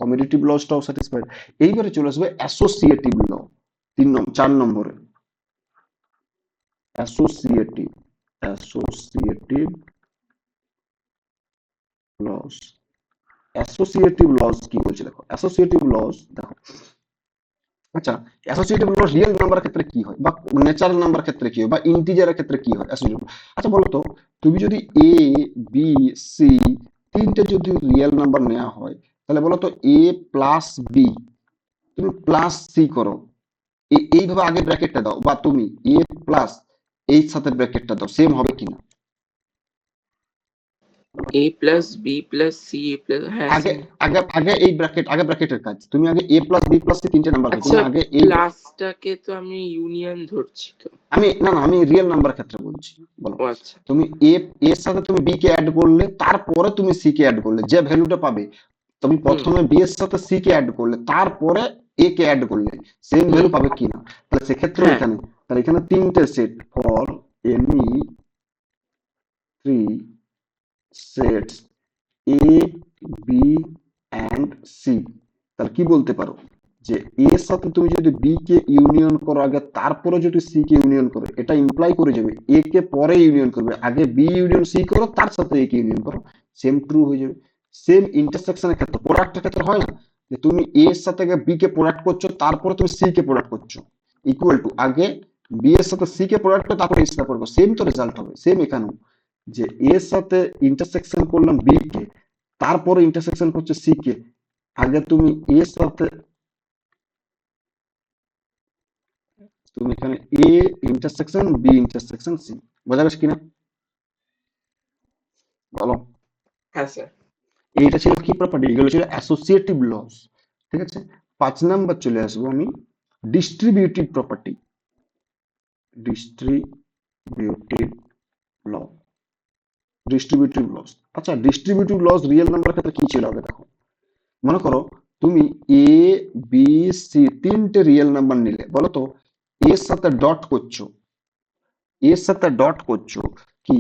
কমিউটেটিভ লসটাও স্যাটিসফাইড। এইবারে চলে আসবে অ্যাসোসিয়েটিভ ল, 4 নম্বরে, associative, associative laws. Associative laws কি বলছে দেখো, অ্যাসোসিয়েটিভ লস দেখো, আচ্ছা অ্যাসোসিয়েটিভ লস রিয়েল নাম্বার ক্ষেত্রে কি হয়, বা ন্যাচারাল নাম্বার ক্ষেত্রে কি হয়, বা ইন্টিজারের ক্ষেত্রে কি হয় অ্যাসোসিয়েটিভ? আচ্ছা বলো তো, তুমি যদি এ বি সি তিনটে যদি রিয়েল নাম্বার নেওয়া হয়, তাহলে বলো তো এ প্লাস বি তুমি প্লাস সি করো, এইভাবে আগে ব্র্যাকেটটা দাও, বা তুমি এ প্লাস এই সাথে ব্র্যাকেটটা দাও, সেম হবে কিনা? এ প্লাস বি প্লাস সি এ প্লাস, হ্যাঁ আগে সেম। আগে আগে এই ব্র্যাকেট, আগে ব্র্যাকেটের কাজ, তুমি আগে এ প্লাস বি প্লাস সি তিনটে নাম্বার, আচ্ছা, তুমি আগে এই প্লাসটাকে তো আমি ইউনিয়ন ধরছি তো। আমি না না আমি রিয়েল নাম্বার ক্ষেত্রে বলছি, বলো। ও আচ্ছা। তুমি এ এর সাথে তুমি বি কে অ্যাড করলে, তারপরে তুমি সি কে অ্যাড করলে যে ভ্যালুটা পাবে, তুমি হুম। প্রথমে বি এর সাথে সি কে অ্যাড করলে তারপরে এ কে অ্যাড করলে সেম হুম। ভ্যালু পাবে কিনা? তাহলে সেক্ষেত্রেও হ্যাঁ। এখানে, তাহলে এখানে তিনটে set for any three sets A B and C, তাহলে কি বলতে পারো যে এর সাথে তুমি যদি বি কে ইউনিয়ন করো আগে, তারপরে যদি সি কে ইউনিয়ন করো, এটা ইমপ্লাই করে যাবে এ কে পরে ইউনিয়ন করবে, আগে বি ইউনিয়ন সি করো তার সাথে এ কে ইউনিয়ন করো, সেম ট্রু হয়ে যাবে। সেম ইন্টারসেকশনের ক্ষেত্রে, প্রোডাক্টের ক্ষেত্রে হয় না যে তুমি এ এর সাথে বি কে প্রোডাক্ট করছো তারপরে তুমি সি কে প্রোডাক্ট করছো, ইকুয়াল টু আগে বি এর সাথে সি কে প্রোডাক্ট করো তারপরে এর সাথে প্রোডাক্ট, সেম তো রেজাল্ট হবে, সেম এখানেও, যে এর সাথে ইন্টারসেকশন করলাম বি কে, তারপরে ইন্টারসেকশন করছে সি কে, আগে তুমি এর সাথে, তুমি এখানে A intersection B intersection C, বোঝা গেছে কিনা বলো? হ্যাঁ স্যার। এইটা ছিল কি প্রপার্টি, এগুলো ছিল অ্যাসোসিয়েটিভ লস, ঠিক আছে। 5 নাম্বার চলে আসবো আমি, ডিস্ট্রিবিউটিভ প্রপার্টি, ডিস্ট্রিবিউটিভ ল, ডিস্ট্রিবিউটিভ লস। আচ্ছা ডিস্ট্রিবিউটিভ লস রিয়েল নাম্বার ক্ষেত্রে কি ছিল আগে দেখো, মনে করো তুমি এ বি সি তিনটে রিয়েল নাম্বার নিলে, বলো তো এর সাথে ডট করছো, এর সাথে ডট করছো কি,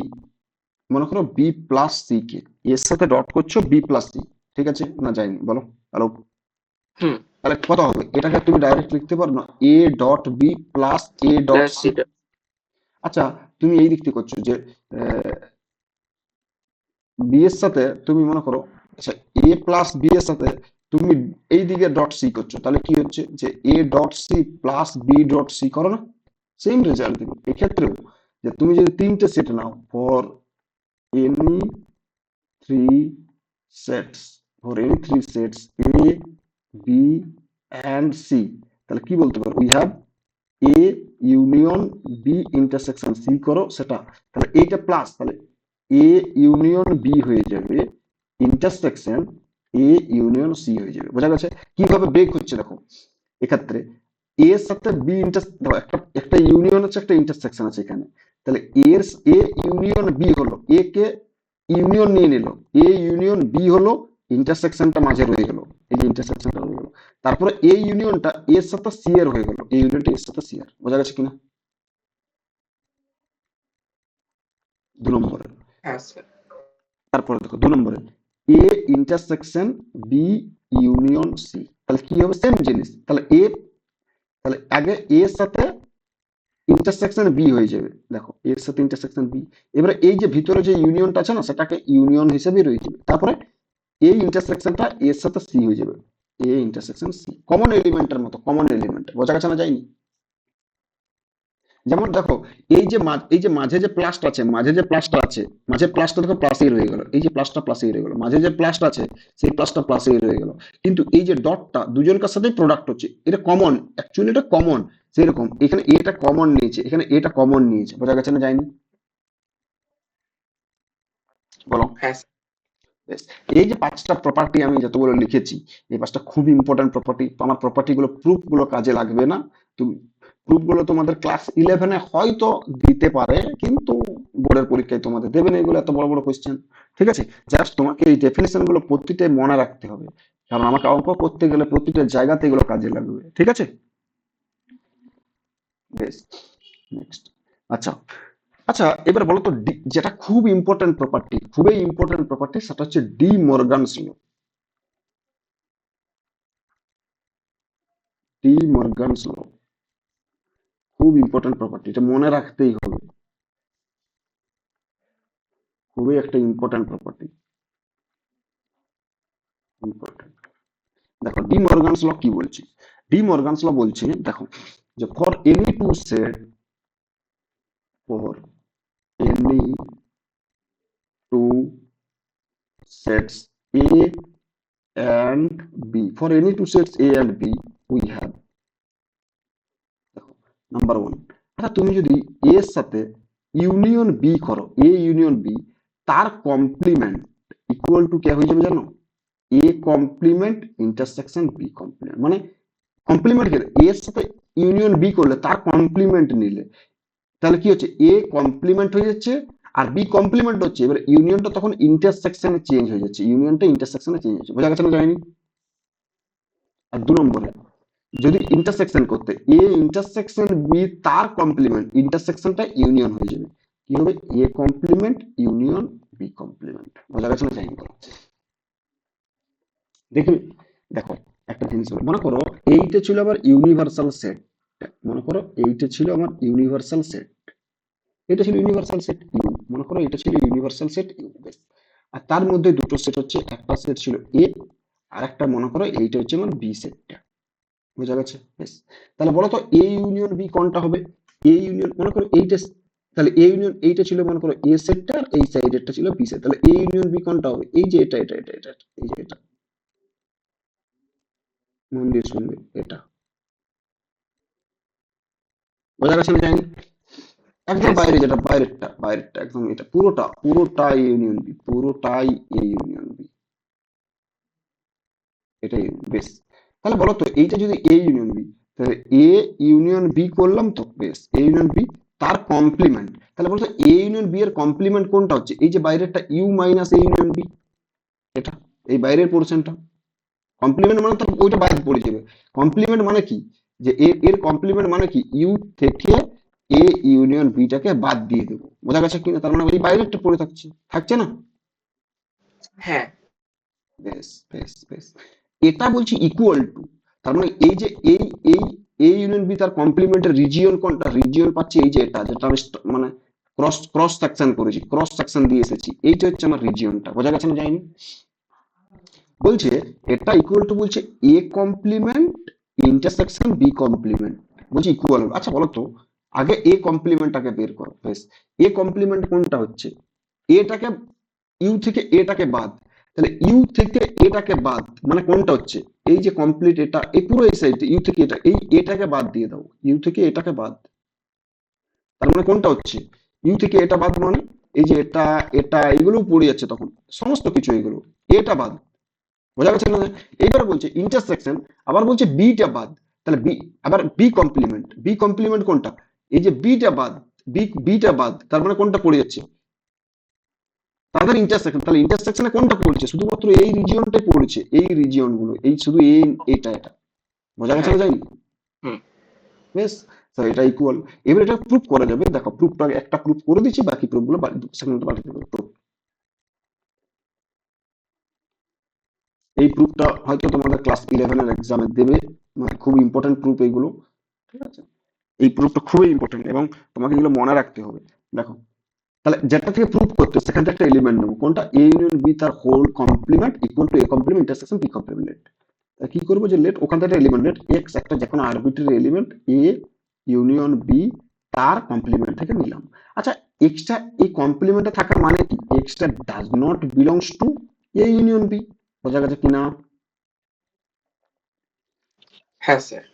মনে করো বি প্লাস সি কে, এর সাথে ডট করছো বি প্লাস সি, ঠিক আছে না যায়নি বলো? Hello, hmm. তাহলে কত হবে, এটাকে তুমি ডাইরেক্ট লিখতে পারো না, A dot B plus A dot plus C. এটা। আচ্ছা তুমি এই দিকটি করছো যে বি এর সাথে তুমি মনে করো, আচ্ছা এ প্লাস বি এর সাথে তুমি এই দিকে ডট সি করছো, তাহলে কি হচ্ছে যে A dot C plus B dot C করো না, সেম রেজাল্ট দিবে এক্ষেত্রেও, যে তুমি যদি তিনটে সেট নাও for any three sets, for any three sets A B and C, তাহলে কি বলতে পারো, we have A union B intersection C করো সেটা, তাহলে এইটা প্লাস, তাহলে এ ইউনিয়ন বি হয়ে যাবে ইন্টারসেকশন এ ইউনিয়ন সি হয়ে যাবে। বোঝা গেছে কিভাবে ব্রেক হচ্ছে? দেখো এক্ষেত্রে এ এর সাথে বি একটা একটা ইউনিয়ন আছে, একটা ইন্টারসেকশন আছে এখানে। তাহলে এর এ ইউনিয়ন বি হলো, এ কে ইউনিয়ন নিয়ে নিল, এ ইউনিয়ন বি হলো, ইন্টারসেকশনটা মাঝে রয়ে গেল, এই যে ইন্টারসেকশনটা রয়ে গেল। তারপরে এই ইউনিয়নটা এর সাথে সি এর হয়ে গেল, এই ইউনিয়নটা এর সাথে সি এর। বোঝা গেছে কিনা? 2 নম্বরে। হ্যাঁ স্যার। তারপরে দেখো 2 নম্বরে A intersection B union C. তাহলে কি হবে? সেম জিনিস। তাহলে এ, তাহলে আগে এ এর সাথে ইন্টারসেকশন বি হয়ে যাবে। দেখো এর সাথে ইন্টারসেকশন বি, এবারে এই যে ভিতরে যে ইউনিয়নটা আছে না, সেটাকে ইউনিয়ন হিসেবে রয়ে যাবে। তারপরে এই ইন্টারসেকশনটা এর সাথে সি হয়ে যাবে, এ ইন্টারসেকশন সি। কমন এলিমেন্টের মতো, কমন এলিমেন্ট। বোঝা গেছে না? যায়নি? যেমন দেখো এই যে মাঝে যে প্লাসটা আছে, মাঝে যে প্লাসটা আছে, মাঝে প্লাসটা দেখো প্লাসেই রয়ে গেল, এই যে প্লাসটা প্লাসেই রয়ে গেল, মাঝে যে প্লাসটা আছে সেই প্লাসটা প্লাসেই রয়ে গেল। কিন্তু এই যে ডটটা দুজনকার সাথেই প্রোডাক্ট হচ্ছে, এটা কমন, অ্যাকচুয়ালি এটা কমন। সেরকম এখানে এটা কমন নিয়েছে, এখানে এটা কমন নিয়েছে। বোঝা গেছে না? যায়নি? বলো। হ্যাঁ স্যার। বেশ। এই যে 5টা প্রপার্টি আমি যতগুলো লিখেছি, এই 5টা খুব ইম্পর্টেন্ট প্রপার্টি। তো আমার প্রপার্টি গুলো, প্রুফ গুলো কাজে লাগবে না। তুমি প্রুফ গুলো তোমাদের ক্লাস 11-এ হয়তো দিতে পারে, কিন্তু বোর্ডের পরীক্ষায় তোমাদের দেবে না এগুলো, এত বড় বড় কোশ্চেন। ঠিক আছে? জাস্ট তোমাকে এই ডেফিনেশন গুলো প্রতিটাই মনে রাখতে হবে, কারণ আমাকে অঙ্ক করতে গেলে প্রতিটা জায়গাতে এগুলো কাজে লাগবে। ঠিক আছে? বেশ। নেক্সট। আচ্ছা, আচ্ছা এবার বলো তো, যেটা খুব ইম্পর্টেন্ট প্রপার্টি, খুবই ইম্পর্টেন্ট প্রপার্টি, সেটা হচ্ছে De Morgan's law. De Morgan's law খুব ইম্পর্টেন্ট প্রপার্টি, এটা মনে রাখতেই হবে। খুবই একটা ইম্পর্টেন্ট প্রপার্টি, ইম্পর্টেন্ট। দেখো ডি মর্গানস ল কি বলছে? ডি মর্গানস ল বলছে, দেখো, যে for any two set, for any two sets A and b, for any two sets a and b we have, দেখো নাম্বার ওয়ান, আচ্ছা তুমি যদি এ এর সাথে ইউনিয়ন বি করো, এ ইউনিয়ন বি, তার কমপ্লিমেন্ট ইকুয়াল টু কে হয়ে যাবে জানো? A complement intersection B complement. মানে কমপ্লিমেন্ট কে, এ এর সাথে ইউনিয়ন বি করলে তার কমপ্লিমেন্ট নিলে, তাহলে কি হচ্ছে? এ কমপ্লিমেন্ট হয়ে যাচ্ছে আর বি কমপ্লিমেন্ট হচ্ছে। এবার ইউনিয়নটা তখন ইন্টারসেকশনে চেঞ্জ হয়ে যাচ্ছে, ইউনিয়নটা ইন্টারসেকশনে চেঞ্জ হচ্ছে। বোঝা গেছে না? যায়নি? আর 2 নম্বরে, যদি ইন্টারসেকশন করতে এ ইন্টারসেকশন বি তার কমপ্লিমেন্ট, ইন্টারসেকশনটা ইউনিয়ন হয়ে যাবে। কি হবে? A complement union B complement. বোঝা গেছে না? যায়নি? দেখি, দেখো একটা জিনিস হলো, মনে করো এইটা ছিল আমার ইউনিভার্সাল সেট, মনে করো এইটা ছিল আমার ইউনিভার্সাল সেট, এটা ছিল ইউনিভার্সাল সেট ইউ, মনে করো এটা ছিল ইউনিভার্সাল সেট ইউ। বেশ। আর তার মধ্যে দুটো সেট হচ্ছে, একটা সেট ছিল এ, আর একটা মনে করো এইটা হচ্ছে আমার বি সেটটা। বোঝা গেছে? বেশ। তাহলে বলো তো এ ইউনিয়ন বি কোনটা হবে? এ ইউনিয়ন, মনে করো এইটা, তাহলে এ ইউনিয়ন এইটা ছিল মনে করো এ সেটটা, আর এই সাইডেরটা ছিল বি সেট। তাহলে এ ইউনিয়ন বি কোনটা হবে? এই যে এটা, এই যে এটা, মন দিয়ে শুনবে, এটা। বোঝা গেছে না? যায়নি? একদম হ্যাঁ বাইরে, স্যার। যেটা বাইরেরটা, বাইরেরটা একদম, এটা পুরোটা, পুরোটাই ইউনিয়ন বি, পুরোটাই এ ইউনিয়ন বি, এটাই। বেশ। তাহলে বলো তো এইটা যদি এ ইউনিয়ন বি, তাহলে এ ইউনিয়ন বি করলাম তো, বেশ, এ ইউনিয়ন বি তার কমপ্লিমেন্ট। তাহলে বলতো এ ইউনিয়ন বি এর কমপ্লিমেন্ট কোনটা হচ্ছে? এই যে বাইরেরটা U minus A union B, এটা, এই বাইরের পোর্শনটা। কমপ্লিমেন্ট মানে তো ওইটা বাদ পড়ে যাবে। কমপ্লিমেন্ট মানে কি? যে এর কমপ্লিমেন্ট মানে কি? ইউ থেকে এ ইউনিয়ন বিটাকে বাদ দিয়ে দেবো। বোঝা গেছে কিনা? তার মানে ওই বাইরেরটা পড়ে থাকছে, থাকছে না? হ্যাঁ। বেশ, বেশ, বেশ। এটা বলছি ইকুয়াল টু, তার মানে এই যে এই এ ইউনিয়ন বি তার কমপ্লিমেন্টের রিজিয়ন কোনটা? রিজিয়ন পাচ্ছি এই যে এটা, যেটা আমি মানে ক্রস ক্রস সেকশন করেছি, ক্রস সেকশন দিয়ে এসেছি, এইটা হচ্ছে আমার রিজিয়নটা। বোঝা গেছে না? যায়নি? বলছে এটা ইকুয়াল টু, বলছে A complement intersection B complement, বলছে ইকুয়াল। আচ্ছা বলো তো, আগে এ কমপ্লিমেন্টটাকে বের করো। বেশ। এ কমপ্লিমেন্ট কোনটা হচ্ছে? এটাকে, ইউ থেকে এটাকে বাদ, তাহলে ইউ থেকে এটাকে বাদ মানে কোনটা হচ্ছে? এই যে কমপ্লিট এটা, এই পুরো এই সাইড ইউ থেকে এটা, এই এটাকে বাদ দিয়ে দাও, ইউ থেকে এটাকে বাদ, তার মানে কোনটা হচ্ছে? ইউ থেকে এটা বাদ মানে এই যে এটা এটা এগুলো পড়ে যাচ্ছে তখন, সমস্ত কিছু এগুলো, এটা বাদ। বোঝা গেছে না? এইবার বলছে ইন্টারসেকশন, আবার বলছে বিটা বাদ। তাহলে বি, আবার বি কমপ্লিমেন্ট, বি কমপ্লিমেন্ট কোনটা? এই যে বিটা বাদ, বিটা বাদ, তার মানে কোনটা পড়ে যাচ্ছে? তাদের ইন্টারসেকশন। তাহলে ইন্টারসেকশনে কোনটা পড়ছে? শুধুমাত্র এই রিজিয়নটাই পড়ছে, এই রিজিয়ন গুলো, এই শুধু এই, এটা এটা। বোঝা গেছে হ্যাঁ। না যায়নি? হুম। বেশ, তো এটা ইকুয়াল। এবার এটা প্রুফ করা যাবে, দেখো প্রুফটা একটা প্রুফ করে দিচ্ছি, বাকি প্রুফ গুলো সেকেন্ড পার্টিতে প্রুফ। এই প্রুফটা হয়তো তোমাদের ক্লাস 11 এর এক্সামে দেবে, মানে খুব ইম্পর্টেন্ট প্রুফ এইগুলো, ঠিক আছে? এই প্রুফটা খুবই ইম্পর্টেন্ট এবং তোমাকে এগুলো মনে রাখতে হবে। দেখো, তাহলে যেটা থেকে প্রুফ করতে সেখান থেকে একটা এলিমেন্ট নেবো, কোনটা? এ ইউনিয়ন বি তার whole complement equal to A complement intersection B complement. কি করবো যে লেট ওখান থেকে এলিমেন্ট, লেট এক্স একটা যে কোনো arbitrary element A union B তার কমপ্লিমেন্ট থেকে নিলাম। আচ্ছা, এক্সটা এই কমপ্লিমেন্টে থাকার মানে কি? এক্সটা does not belongs to A union B. বোঝা গেছে কিনা? হ্যাঁ স্যার।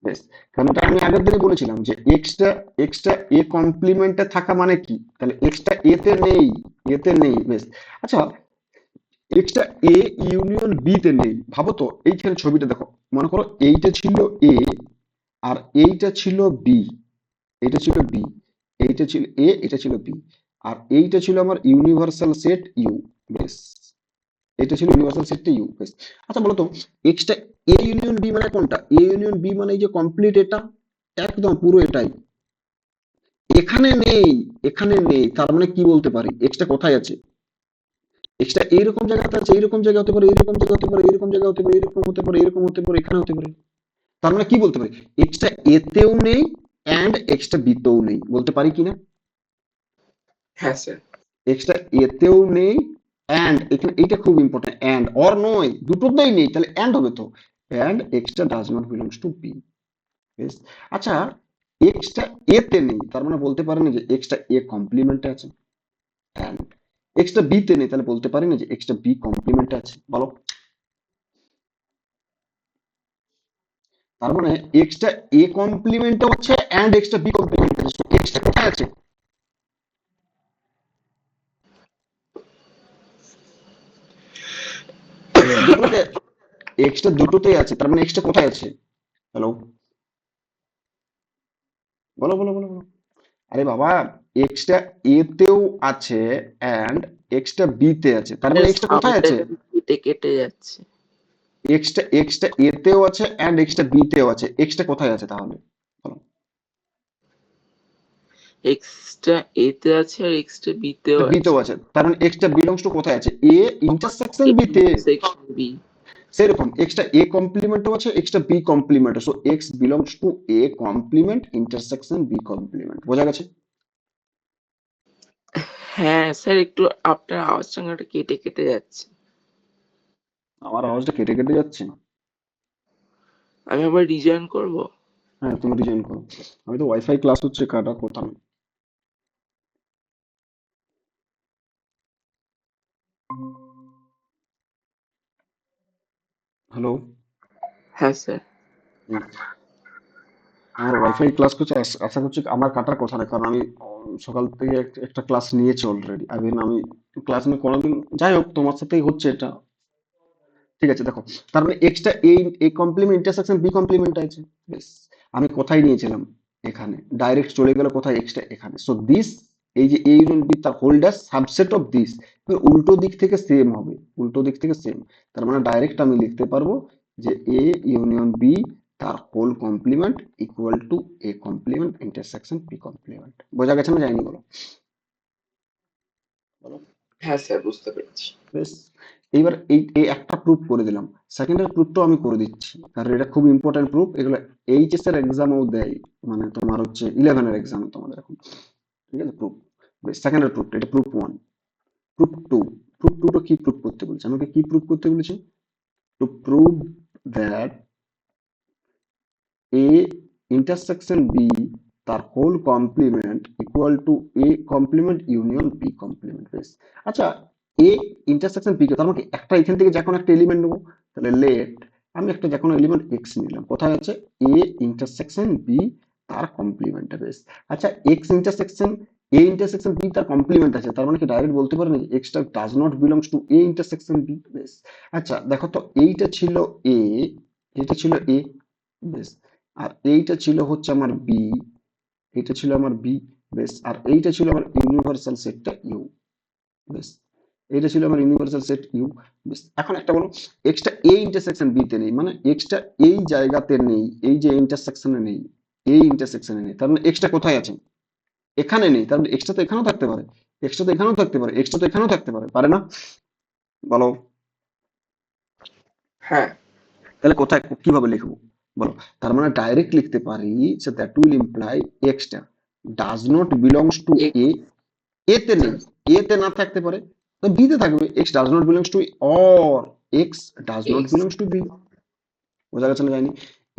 বেশ, কারণ এটা আমি আগের দিনে বলেছিলাম যে এক্সটা এক্সটা এ কমপ্লিমেন্টে থাকা মানে কি, তাহলে এক্সটা এতে নেই, এতে নেই। বেশ, আচ্ছা, এক্সটা এ ইউনিয়ন বি তে নেই, ভাবো তো এইখানে ছবিটা দেখো, মনে করো এইটা ছিল এ আর এইটা ছিল বি, এইটা ছিল বি, এইটা ছিল এ, এটা ছিল বি, আর এইটা ছিল আমার ইউনিভার্সাল সেট ইউ। বেশ, এটা ছিল ইউনিভার্সাল সেটটা ইউ। বেশ, আচ্ছা বলো তো, এক্সটা এ ইউনিয়ন বি মানে কোনটা? এ ইউনিয়ন বি মানে এই যে কমপ্লিট এটা, একদম পুরো এটাই। এখানে নেই, এখানে নেই, তার মানে কি বলতে পারি? এক্সটা কোথায় আছে? এক্সটা এইরকম জায়গাতে আছে, এইরকম জায়গা হতে পারে, এইরকম জায়গা হতে পারে, এরকম জায়গা হতে পারে, এরকম হতে পারে, এরকম হতে পারে, এখানে হতে পারে। তার মানে কি বলতে পারি? এক্সটা এতেও নেই অ্যান্ড এক্সটা বিতেও নেই, বলতে পারি কিনা? হ্যাঁ স্যার। এক্সটা এতেও নেই অ্যান্ড, এখানে এইটা খুব ইম্পর্টেন্ট, অ্যান্ড অর নয়, দুটোতেই নেই, তাহলে অ্যান্ড হবে তো, অ্যান্ড এক্সটা does not belongs to B. বেশ, আচ্ছা, এক্সটা এতে নেই, তার মানে বলতে পারি না যে এক্সটা এ কমপ্লিমেন্টে আছে, অ্যান্ড এক্সটা বি তে নেই, তাহলে বলতে পারি না যে এক্সটা বি কমপ্লিমেন্টে আছে, বলো? তার মানে এক্সটা এ কমপ্লিমেন্টে হচ্ছে অ্যান্ড এক্সটা বি কমপ্লিমেন্টে আছে, এক্সটা কোথায় আছে? দুটোতে, এক্সটা দুটোতেই আছে, তার মানে এক্সটা কোথায় আছে? হ্যালো, বলো বলো বলো বলো। আরে বাবা, এক্সটা এতেও আছে অ্যান্ড এক্সটা বি তে আছে, তার মানে এক্সটা কোথায় সাউন্ডটা আছে? কেটে কেটে যাচ্ছে। এক্সটা এতেও আছে অ্যান্ড এক্সটা বি তেও আছে, এক্সটা কোথায় আছে তাহলে? বলো। এক্সটা এ তে আছে আর এক্সটা বি তেও বি তেও আছে। আছে, তার মানে এক্সটা বিলংস টু কোথায় আছে? এ ইন্টারসেকশন বি তে। Section B. সেরকম এক্সটা এ কমপ্লিমেন্টও আছে, এক্সটা B complement, so x belongs to A complement intersection B complement. বোঝা গেছে? হ্যাঁ স্যার, একটু আপনার আওয়াজ সঙ্গে কেটে কেটে যাচ্ছে। আমার আওয়াজটা কেটে কেটে যাচ্ছে? আমি আবার রিজয়েন করব? হ্যাঁ, তুমি ডিজাইন করো। আমি তো ওয়াইফাই ক্লাস হচ্ছে, কাটার কথা না। হ্যালো। হ্যাঁ স্যার। আমার ওয়াইফাই ক্লাস করছে, আশা করছি আমার কাটার কথা না, কারণ আমি সকাল থেকে একটা ক্লাস নিয়েছি অলরেডি। আমি ক্লাস নিয়ে কোনোদিন, যাই হোক তোমার সাথেই হচ্ছে এটা, ঠিক আছে? দেখো, তার মানে এক্সটা এই এই কমপ্লিমেন্ট ইন্টারসেকশন বি কমপ্লিমেন্ট আছে। বেশ, আমি কোথায় নিয়েছিলাম? এখানে ডাইরেক্ট চলে গেল কোথায়? এক্সটা এখানে, সো দিস, এই যে এ ইউনিয়ন বি তার হোল্ডার সাবসেট অফ দিস, উল্টো দিক থেকে সেম হবে, উল্টো দিক থেকে সেম। তার মানে ডাইরেক্ট আমি লিখতে পারবো যে এ ইউনিয়ন বি তার whole complement equal to A complement intersection B complement. বোঝা গেছে না যায়নি? বলো বলো। হ্যাঁ স্যার, বুঝতে পেরেছি। বেশ, এইবার এই এই একটা প্রুফ করে দিলাম, সেকেন্ডের প্রুফটাও আমি করে দিচ্ছি, কারণ এটা খুব ইম্পর্টেন্ট প্রুফ, এগুলো এইচএস এর এক্সামেও দেয়, মানে তোমার হচ্ছে 11 এর এক্সামে তোমাদের এখন, ঠিক আছে? প্রুফ। বেশ, সেকেন্ডের প্রুফ, এটা proof one. Proof two, proof টুটা কি প্রুফ করতে বলেছে? আমাকে কি প্রুফ করতে বলেছে? To prove that A intersection B তার whole complement equal to A complement union B complement. বেশ, আচ্ছা, এ ইন্টারসেকশন বি, তার মানে কি একটা এখান থেকে যে কোনো একটা এলিমেন্ট নেবো, তাহলে লেট আমি একটা যে কোনো এলিমেন্ট এক্স নিলাম, কোথায় আছে? এ ইন্টারসেকশন বি তার কমপ্লিমেন্ট। বেশ, আচ্ছা, x intersection A intersection B তার কমপ্লিমেন্ট আছে, তার মানে কি ডাইরেক্ট বলতে পারেন এক্সটা does not belongs to A intersection B. বেশ, আচ্ছা দেখো তো এইটা ছিল এ, এটা ছিল এ, বেশ, আর এইটা ছিল হচ্ছে আমার বি, এটা ছিল আমার বি, বেশ, আর এইটা ছিল আমার ইউনিভার্সাল সেটটা ইউ, বেশ, এইটা ছিল আমার ইউনিভার্সাল সেট ইউ, বেশ। এখন একটা বলো, এক্সটা এ ইন্টারসেকশন বি তে নেই, মানে এক্সটা এই জায়গাতে নেই, এই যে ইন্টারসেকশনে নেই, এই ইন্টারসেকশনে নেই, তার মানে এক্সটা কোথায় আছে, এখানে নেই, তার মানে এক্সটা তো এখানেও থাকতে পারে, এক্সটা তো এখানেও থাকতে পারে, এক্সটা তো এখানেও থাকতে পারে, পারে না? বলো, হ্যাঁ, তাহলে কোথায় কিভাবে লিখবো বলো? তার মানে ডাইরেক্ট লিখতে পারি, সো দ্যাট উইল ইমপ্লাই এক্সটা does not belongs to X A, A তে নেই, এ তে না থাকতে পারে, তো বি তে থাকবে, x does not belongs to or x does not x belongs to B. বোঝা গেছে না যায়নি?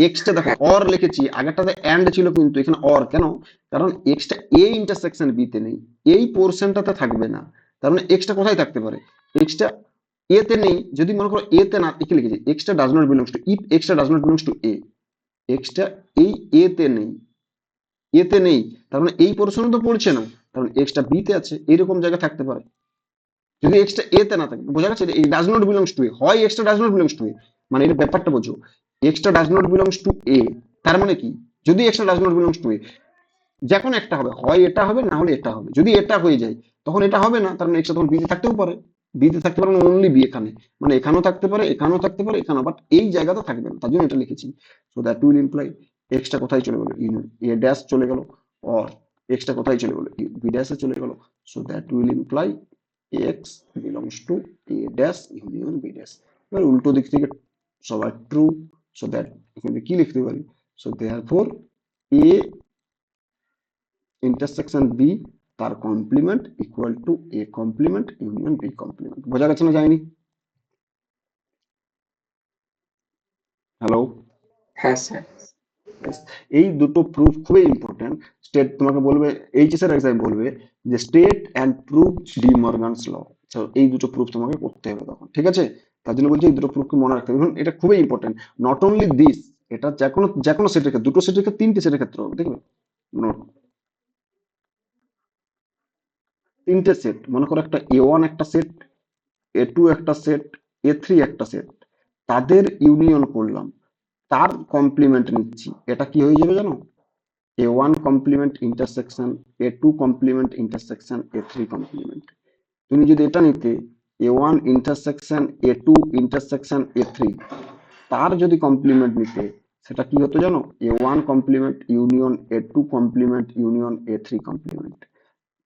এক্সটা দেখো হ্যাঁ, অর লিখেছি, আগেরটাতে এন্ড ছিল কিন্তু এখানে অর কেন, কারণ এক্সটা এ ইন্টারসেকশন বি তে নেই, এই পোর্শনটাতে থাকবে না, তার মানে এক্সটা কোথায় থাকতে পারে, এক্সটা এ তে নেই, যদি মনে করো এ তে না, কি লিখেছি extra does not belongs two, if extra does not belongs to A, extra এই এ তে নেই, এ তে নেই, তার মানে এই পোর্শনে তো পড়ছে না, কারণ এক্সটা বি তে আছে, এরকম জায়গা থাকতে পারে, যদি এক্সটা এ তে না থাকে, বোঝা গেছে, এই does not belongs to A, হয় এক্সটা does not belongs to A, মানে এর ব্যাপারটা বোঝো, এক্সটা does not belongs to A, তার মানে কি, যদি এক্সটা does not belongs to A, যে কোনো একটা হবে, হয় এটা হবে না হলে এটা হবে, যদি এটা হয়ে যায় তখন এটা হবে না, তার মানে এক্সটা তখন বিতে থাকতেও পারে, বিতে থাকতে পারে অনলি বি এখানে, মানে এখানেও থাকতে পারে, এখানেও থাকতে পারে, এখানেও, বাট এই জায়গাতে থাকবে না, তার জন্য এটা লিখেছি। So that will imply extra কোথায় চলে গেল, এ ড্যাশ চলে গেল, অর এক্সটা কোথায় চলে গেল, বি ড্যাশে চলে গেল, so that will imply x belongs to A dash union B dash. এবার উল্টো দিক থেকে সবাই ট্রু, সো দ্যাট এখানে কি লিখতে পারি, so therefore A intersection B তার complement equal to A complement union B complement. বোঝা গেছে না যায়নি? হ্যালো? হ্যাঁ স্যার। এই দুটো প্রুফ খুবই ইম্পর্টেন্ট। স্টেট তোমাকে বলবে, এইচএস এর এক্সাম বলবে যে state and proof De Morgan's law, এই দুটো প্রুফ তোমাকে করতে হবে তখন, ঠিক আছে? তার জন্য বলছি এই দুটো প্রুফকে মনে রাখতে হবে, এটা খুবই ইম্পর্টেন্ট। নট অনলি দিস, এটা যে কোনো সেটের ক্ষেত্রে, দুটো সেটের ক্ষেত্রে, তিনটে সেটের ক্ষেত্রে হবে, দেখবে? নোট, তিনটে সেট, মনে করো একটা এ ওয়ান একটা সেট, এ টু একটা সেট, এ থ্রি একটা সেট, তাদের ইউনিয়ন করলাম, তার কমপ্লিমেন্ট নিচ্ছি, এটা কি হয়ে যাবে জানো? A one complement intersection A two complement intersection A three complement. তুমি যদি এটা নিতে A one intersection A two intersection A three, তার যদি কমপ্লিমেন্ট নিতে, সেটা কি হতো জানো? A one complement union A two complement union A three complement.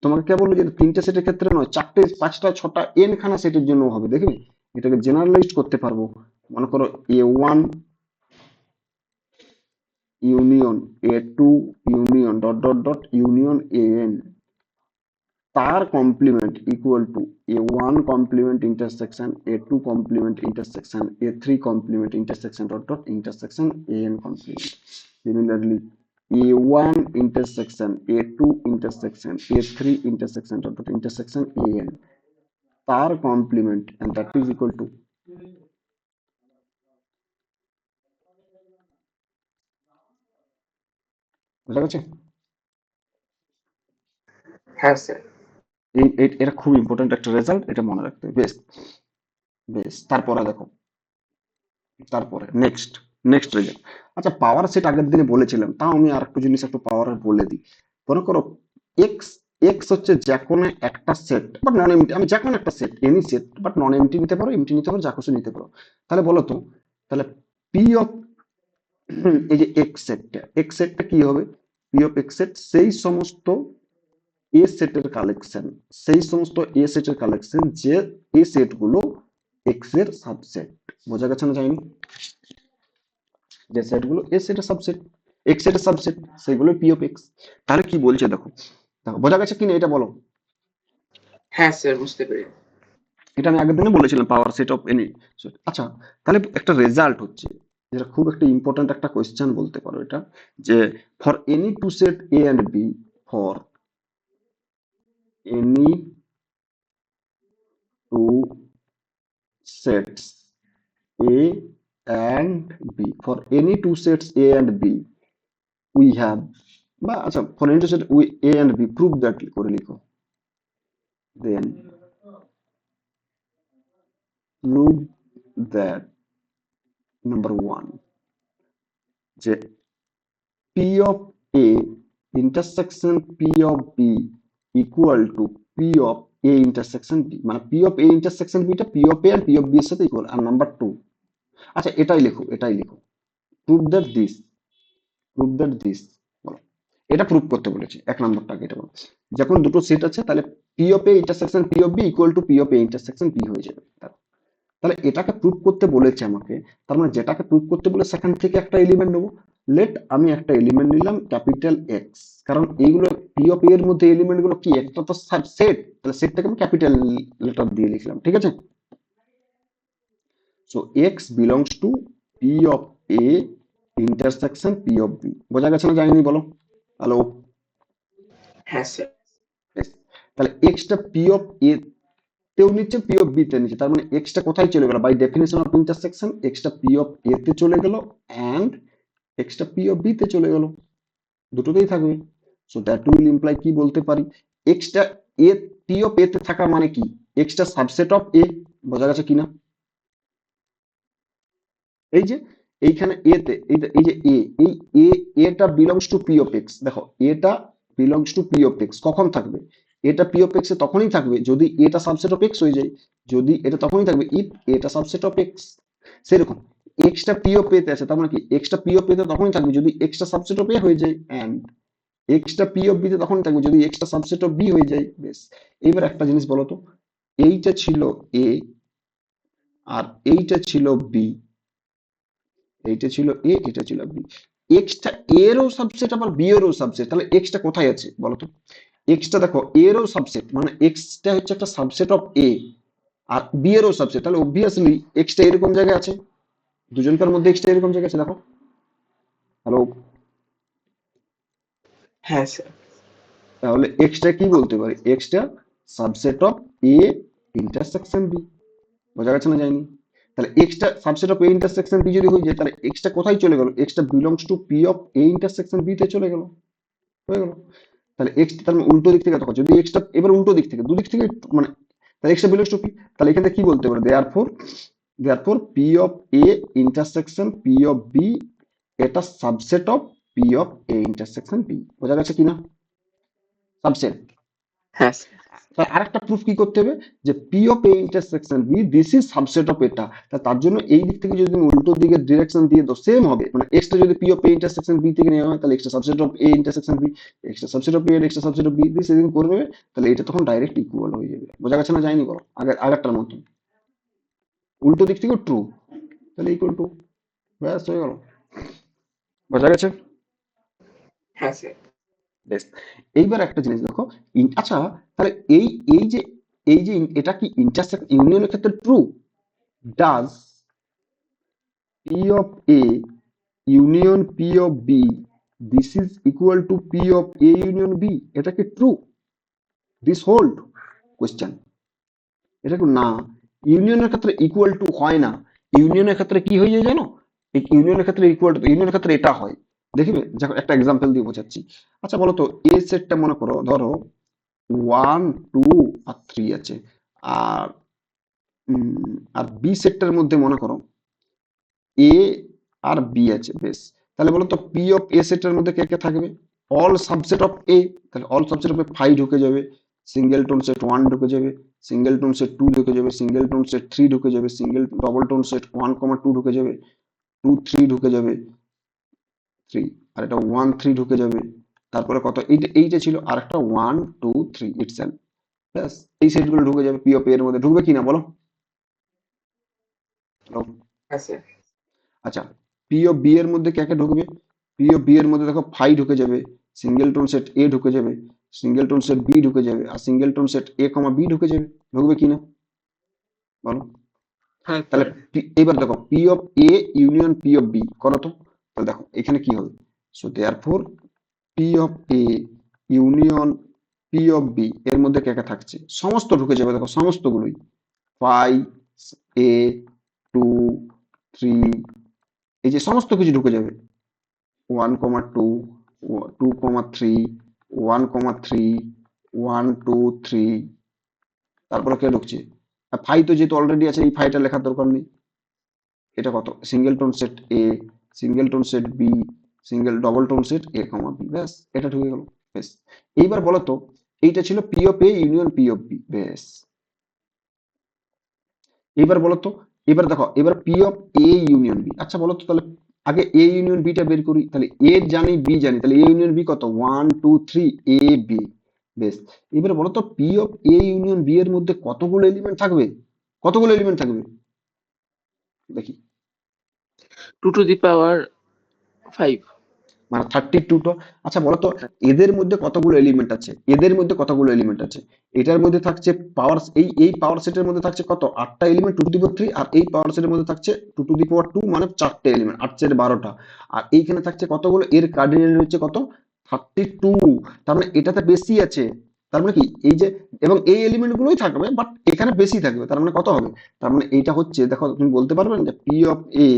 তোমাকে কে বললো যে তিনটে সেটের ক্ষেত্রে নয়, চারটে পাঁচটা ছটা এন খানা সেটের জন্য হবে, দেখবে? এটাকে জেনারেলাইজ করতে পারবো। মনে করো A one union A two union dot dot dot union A n, তার complement equal to A one complement intersection A two complement intersection A three complement intersection dot dot intersection A n complement. Similarly A one intersection A two intersection A three intersection dot dot intersection A n, তার complement, and that is equal to, বুঝা গেছে? হ্যাঁ স্যার। এটা খুব ইম্পর্টেন্ট একটা রেজাল্ট, এটা মনে রাখতে হবে। বেশ, বেশ, তারপরে দেখো, তারপরে নেক্সট, নেক্সট রেজাল্ট। আচ্ছা পাওয়ার সেট আগের দিনে বলেছিলাম, তাও আমি আর একটু জিনিস একটু পাওয়ার বলে দিই। মনে করো এক্স, এক্স হচ্ছে যে কোনো একটা সেট বাট নন এমটি, আমি যে কোনো একটা set, any set but non MT নিতে পারো, এমটি নিতে পারো, যা কিছু নিতে পারো। তাহলে বলো তো, তাহলে পি অফ, এই যে এক্স সেটটা কি হবে? পি অফ এক্স সেট সেই সমস্ত এ সেটের কালেকশন, সেই সমস্ত এ সেটের কালেকশন যে এ সেট গুলো এক্স এর সাবসেট। বোঝা গেছে না যায়নি? যে সেট গুলো এ সেটের সাবসেট, এক্স এর সাবসেট, সেগুলো পি অফ এক্স। তাহলে কি বলছে দেখো, দেখো বোঝা গেছে কিনা এটা বলো? হ্যাঁ স্যার, বুঝতে পেরেছি। এটা আমি আগের দিনে বলেছিলাম পাওয়ার সেট অফ এনি। আচ্ছা, তাহলে একটা রেজাল্ট হচ্ছে, যেটা খুব একটা ইম্পর্ট্যান্ট একটা কোয়েশ্চেন বলতে পারো এটা, যে for any two set A and B, for any two sets A and B. For any two sets A and B, we have বা আচ্ছা for interested we A and B prove that করে লিখো, then prove that number one যে P of A intersection P of B equal to P of A intersection B, মানে পি অফ এ ইন্টারসেকশন বিটা পি অফ এ আর পি অফ বি এর সাথে ইকুয়াল। আর নাম্বার টু, আচ্ছা এটাই লেখো, এটাই লেখো, prove that this, prove that this, বলো এটা প্রুভ করতে বলেছে এক নম্বরটাকে, এটা বলো যখন দুটো সেট আছে তাহলে P of A intersection P of B equal to P of A intersection B হয়ে যাবে। তাহলে এটাকে প্রুভ করতে বলেছে আমাকে, তার মানে যেটাকে প্রুভ করতে বলে সেখান থেকে একটা এলিমেন্ট নেবো। লেট আমি একটা এলিমেন্ট নিলাম ক্যাপিটাল এক্স, কারণ এইগুলো পি অফ এর মধ্যে এলিমেন্ট গুলো কি, একটা তো সেট, তাহলে সেটটাকে আমি ক্যাপিটাল লেটার দিয়ে লিখলাম, ঠিক আছে। So x belongs to P of A intersection P of B, বোঝা গেছে না যায়নি বলো? হ্যালো? হ্যাঁ স্যার। তাহলে এক্সটা পি অফ এ তেও নিচ্ছে পি অফ বি তে নিচ্ছে, তার মানে এক্সটা কোথায় চলে গেল, বাই ডেফিনেশন অফ ইন্টারসেকশন এক্সটা পি অফ এ তে চলে গেল অ্যান্ড এক্সটা পি অফ বি তে চলে গেল, দুটোতেই থাকবে। সো দ্যাট উইল ইমপ্লাই কি বলতে পারি, extra A P of A তে থাকা মানে কি, এক্সটা সাবসেট অফ এ, বোঝা গেছে কিনা? এই যে এইখানে এ তে এই যে এ, এই এ, এটা belongs to P of x, দেখো এটা belongs to P of x কখন থাকবে, এটা পি অফ এক্স এ তখনই থাকবে যদি এটা সাবসেট অফ এক্স হয়ে যায়, যদি এটা তখনই থাকবে ইফ এটা সাবসেট অফ এক্স। সেরকম এক্সটা পি অফ এ তে আছে, তার মানে কি এক্সটা পি অফ এ তে তখনই থাকবে যদি এক্সটা সাবসেট অফ এ হয়ে যায়, এন্ড এক্সটা পি অফ বি তে তখনই থাকবে যদি এক্সটা সাবসেট অফ বি হয়ে যায়, বেশ। এইবার একটা জিনিস বলো তো, এইটা ছিল এ আর এইটা ছিল বি, এইটা ছিল এ এটা ছিল বি, এক্সটা এরও সাবসেট আবার বি এরও সাবসেট, তাহলে এক্সটা কোথায় আছে বলো তো? এক্সটা দেখো এরও সাবসেট, মানে এক্সটা হচ্ছে একটা সাবসেট অফ এ, আর বি এরও সাবসেট, তাহলে অবভিয়াসলি এক্সটা এরকম জায়গায় আছে, দুজনকার মধ্যে এক্সটা এরকম জায়গায় আছে, দেখো। হ্যালো? হ্যাঁ স্যার। তাহলে এক্সটা কি বলতে পারি, এক্সটা subset of A intersection B, বোঝা গেছে না যায়নি? তাহলে এক্সটা subset of A intersection B যদি হয়ে যায় তাহলে এক্সটা কোথায় চলে গেল, এক্সটা belongs to P of A intersection B তে চলে গেল, হয়ে গেল। তাহলে এক্স তার মানে উল্টো দিক থেকে দেখো, যদি এক্সটা এবার উল্টো দিক থেকে দুদিক থেকে মানে, তাহলে এক্সটা বিলংস টু পি, তাহলে এখানে কি বলতে পারো, therefore P of A intersection P of B এটা subset of P of A intersection B, বোঝা গেছে কিনা? সাবসেট। হ্যাঁ স্যার। তার আরেকটা প্রুফ কি করতে হবে, যে P of A intersection B this is subset of এটা, তার জন্য এই দিক থেকে যদি তুমি উল্টো দিকে ডিরেকশন দিয়ে দাও সেম হবে, মানে এক্সটা যদি P of A intersection B থেকে নেওয়া হয় তাহলে এক্সটা subset of A intersection B, এক্সটা সাবসেট অফ এ এক্সটা সাবসেট অফ বি দিয়ে সেদিন করবে, তাহলে এটা তখন ডাইরেক্ট ইকুয়াল হয়ে যাবে, বোঝা গেছে না যায়নি বলো? আগেরটার মতো উল্টো দিক থেকে ট্রু, তাহলে ইকুয়াল টু, ব্যাস হয়ে গেল, বোঝা গেছে? হ্যাঁ স্যার। বেশ। এইবার একটা জিনিস দেখো, আচ্ছা তাহলে এই এই যে এই যে এটা কি ইন্টারসেক্ট ইউনিয়নের ক্ষেত্রে true, does P of A union P of B this is equal to P of A union B, এটা কি ট্রু, দিস হোল্ড, কোশ্চেন, এটা কি না? ইউনিয়নের ক্ষেত্রে ইকুয়াল টু হয় না, ইউনিয়নের ক্ষেত্রে কি হয়ে যায় জানো, এই ইউনিয়নের ক্ষেত্রে ইকুয়াল টু, ইউনিয়নের ক্ষেত্রে এটা হয়, দেখবে দেখো একটা এক্সাম্পল দিয়ে বোঝাচ্ছি। আচ্ছা বলো তো এ সেটটা মনে করো ধরো 1 2 আর 3 আছে, আর আর বি সেটটার মধ্যে মনে করো এ আর বি আছে, বেশ। তাহলে বলো তো পি অফ এ সেটের মধ্যে কে কে থাকবে, অল সাবসেট অফ এ, তাহলে অল সাবসেট অফ এ 5 ঢুকে যাবে, সিঙ্গেল টোন সেট 1 ঢুকে যাবে, সিঙ্গেল টোন সেট 2 ঢুকে যাবে, সিঙ্গেল টোন সেট 3 ঢুকে যাবে, সিঙ্গেল ডবল টোন সেট 1 2 ঢুকে যাবে, 2 3 ঢুকে যাবে, 3 আর এটা 1 3 ঢুকে যাবে, তারপরে কত এইটা ছিল আর একটা 1 2 3 ইটসেলফ, ব্যাস। এই সেটগুলো ঢুকে যাবে পি অফ এ এর মধ্যে, ঢুকবে কিনা বলো? Hello? হ্যাঁ স্যার। আচ্ছা পি অফ বি এর মধ্যে কে কে ঢুকবে, পি অফ বি এর মধ্যে দেখো 5 ঢুকে যাবে, সিঙ্গেল টোন সেট এ ঢুকে যাবে, সিঙ্গেল টোন সেট বি ঢুকে যাবে, আর single tone set A comma B ঢুকে যাবে, ঢুকবে কিনা বলো? হ্যাঁ তাহলে স্যার। এবার দেখো P of A union P of B করো তো, তাহলে দেখো এখানে কি হবে, so therefore P of A union P of B এর মধ্যে কে কে থাকছে, সমস্ত ঢুকে যাবে, দেখো সমস্তগুলোই 5 এ 2 3, এই যে সমস্ত কিছু ঢুকে যাবে, 1 2 2,3 1,3 1 2 3 তারপরে কে ঢুকছে ফাই তো যেহেতু অলরেডি আছে এই ফাইটা লেখার দরকার নেই এটা কত singleton set A singleton set B single doubleton set A comma B ব্যাস এটা ঢুকে গেল বেশ এইবার বলো তো এইটা ছিল P of A union P of B বেশ এবার বলো তো এবার দেখো এবার P of A union B আচ্ছা বলো তো তাহলে আগে এ ইউনিয়ন বিটা বের করি তাহলে এ জানি বি জানি তাহলে এ ইউনিয়ন বি কত 1 2 3 এ বি বেশ এবার বলো তো P of A union B এর মধ্যে কতগুলো এলিমেন্ট থাকবে কতগুলো এলিমেন্ট থাকবে দেখি 2 to the power 5। মানে 32টা আচ্ছা বলতো এদের মধ্যে কতগুলো এলিমেন্ট আছে এদের মধ্যে কতগুলো এলিমেন্ট আছে এটার মধ্যে থাকছে পাওয়ার এই পাওয়ার সেটের মধ্যে থাকছে কত 8টা এলিমেন্ট 2 টু দি পাওয়ার 3 আর এই পাওয়ার সেটের মধ্যে থাকছে 2 টু দি পাওয়ার 2 মানে 4টে এলিমেন্ট 8 এর 12টা আর এইখানে থাকছে কতগুলো এর কার্ডিনাল হচ্ছে কত 32 তার মানে এটাতে বেশি আছে তার মানে কি এই যে এবং এই এলিমেন্ট গুলোই থাকবে বাট এখানে বেশি থাকবে তার মানে কত হবে তার মানে এইটা হচ্ছে দেখো তুমি বলতে পারবে যে P of A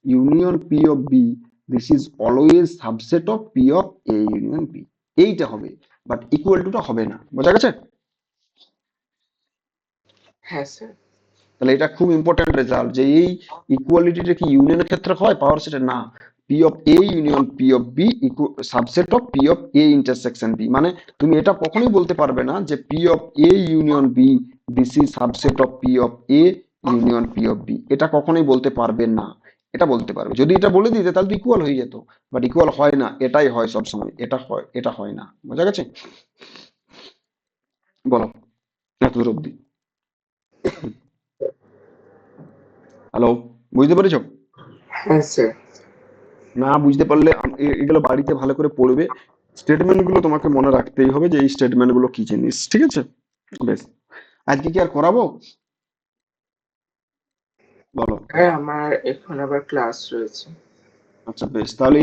union P of B this is always subset of P of A union B এইটা হবে বাট ইকুয়াল টুটা হবে না বোঝা গেছে হ্যাঁ স্যার। তাহলে এটা খুব ইম্পর্টেন্ট রেজাল্ট যে এই ইকুয়ালিটিটা কি ইউনিয়নের ক্ষেত্রে হয় পাওয়ার সেটে না P of A union P of B subset of P of A intersection B মানে তুমি এটা কখনোই বলতে পারবে না যে P of A union B this is subset of P of A union P of B এটা কখনোই বলতে পারবে না এটা বলতে পারবে যদি এটা বলে দিতে তাহলে তো ইকুয়াল হয়ে যেত বাট ইকুয়াল হয় না এটাই হয় সব সময় এটা হয় না বোঝা গেছে বলো এত অব্দি হ্যালো বুঝতে পেরেছো হ্যাঁ স্যার। না বুঝতে পারলে এগুলো বাড়িতে ভালো করে পড়বে স্টেটমেন্ট গুলো তোমাকে মনে রাখতেই হবে যে এই স্টেটমেন্ট গুলো কি জিনিস ঠিক আছে বেশ আজকে কি আর করাবো বলো হ্যাঁ আমার এখন আবার ক্লাস রয়েছে। আচ্ছা বেশ তাহলে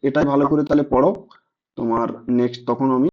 এটাই ভালো করে তাহলে পড়ো তোমার নেক্সট তখন আমি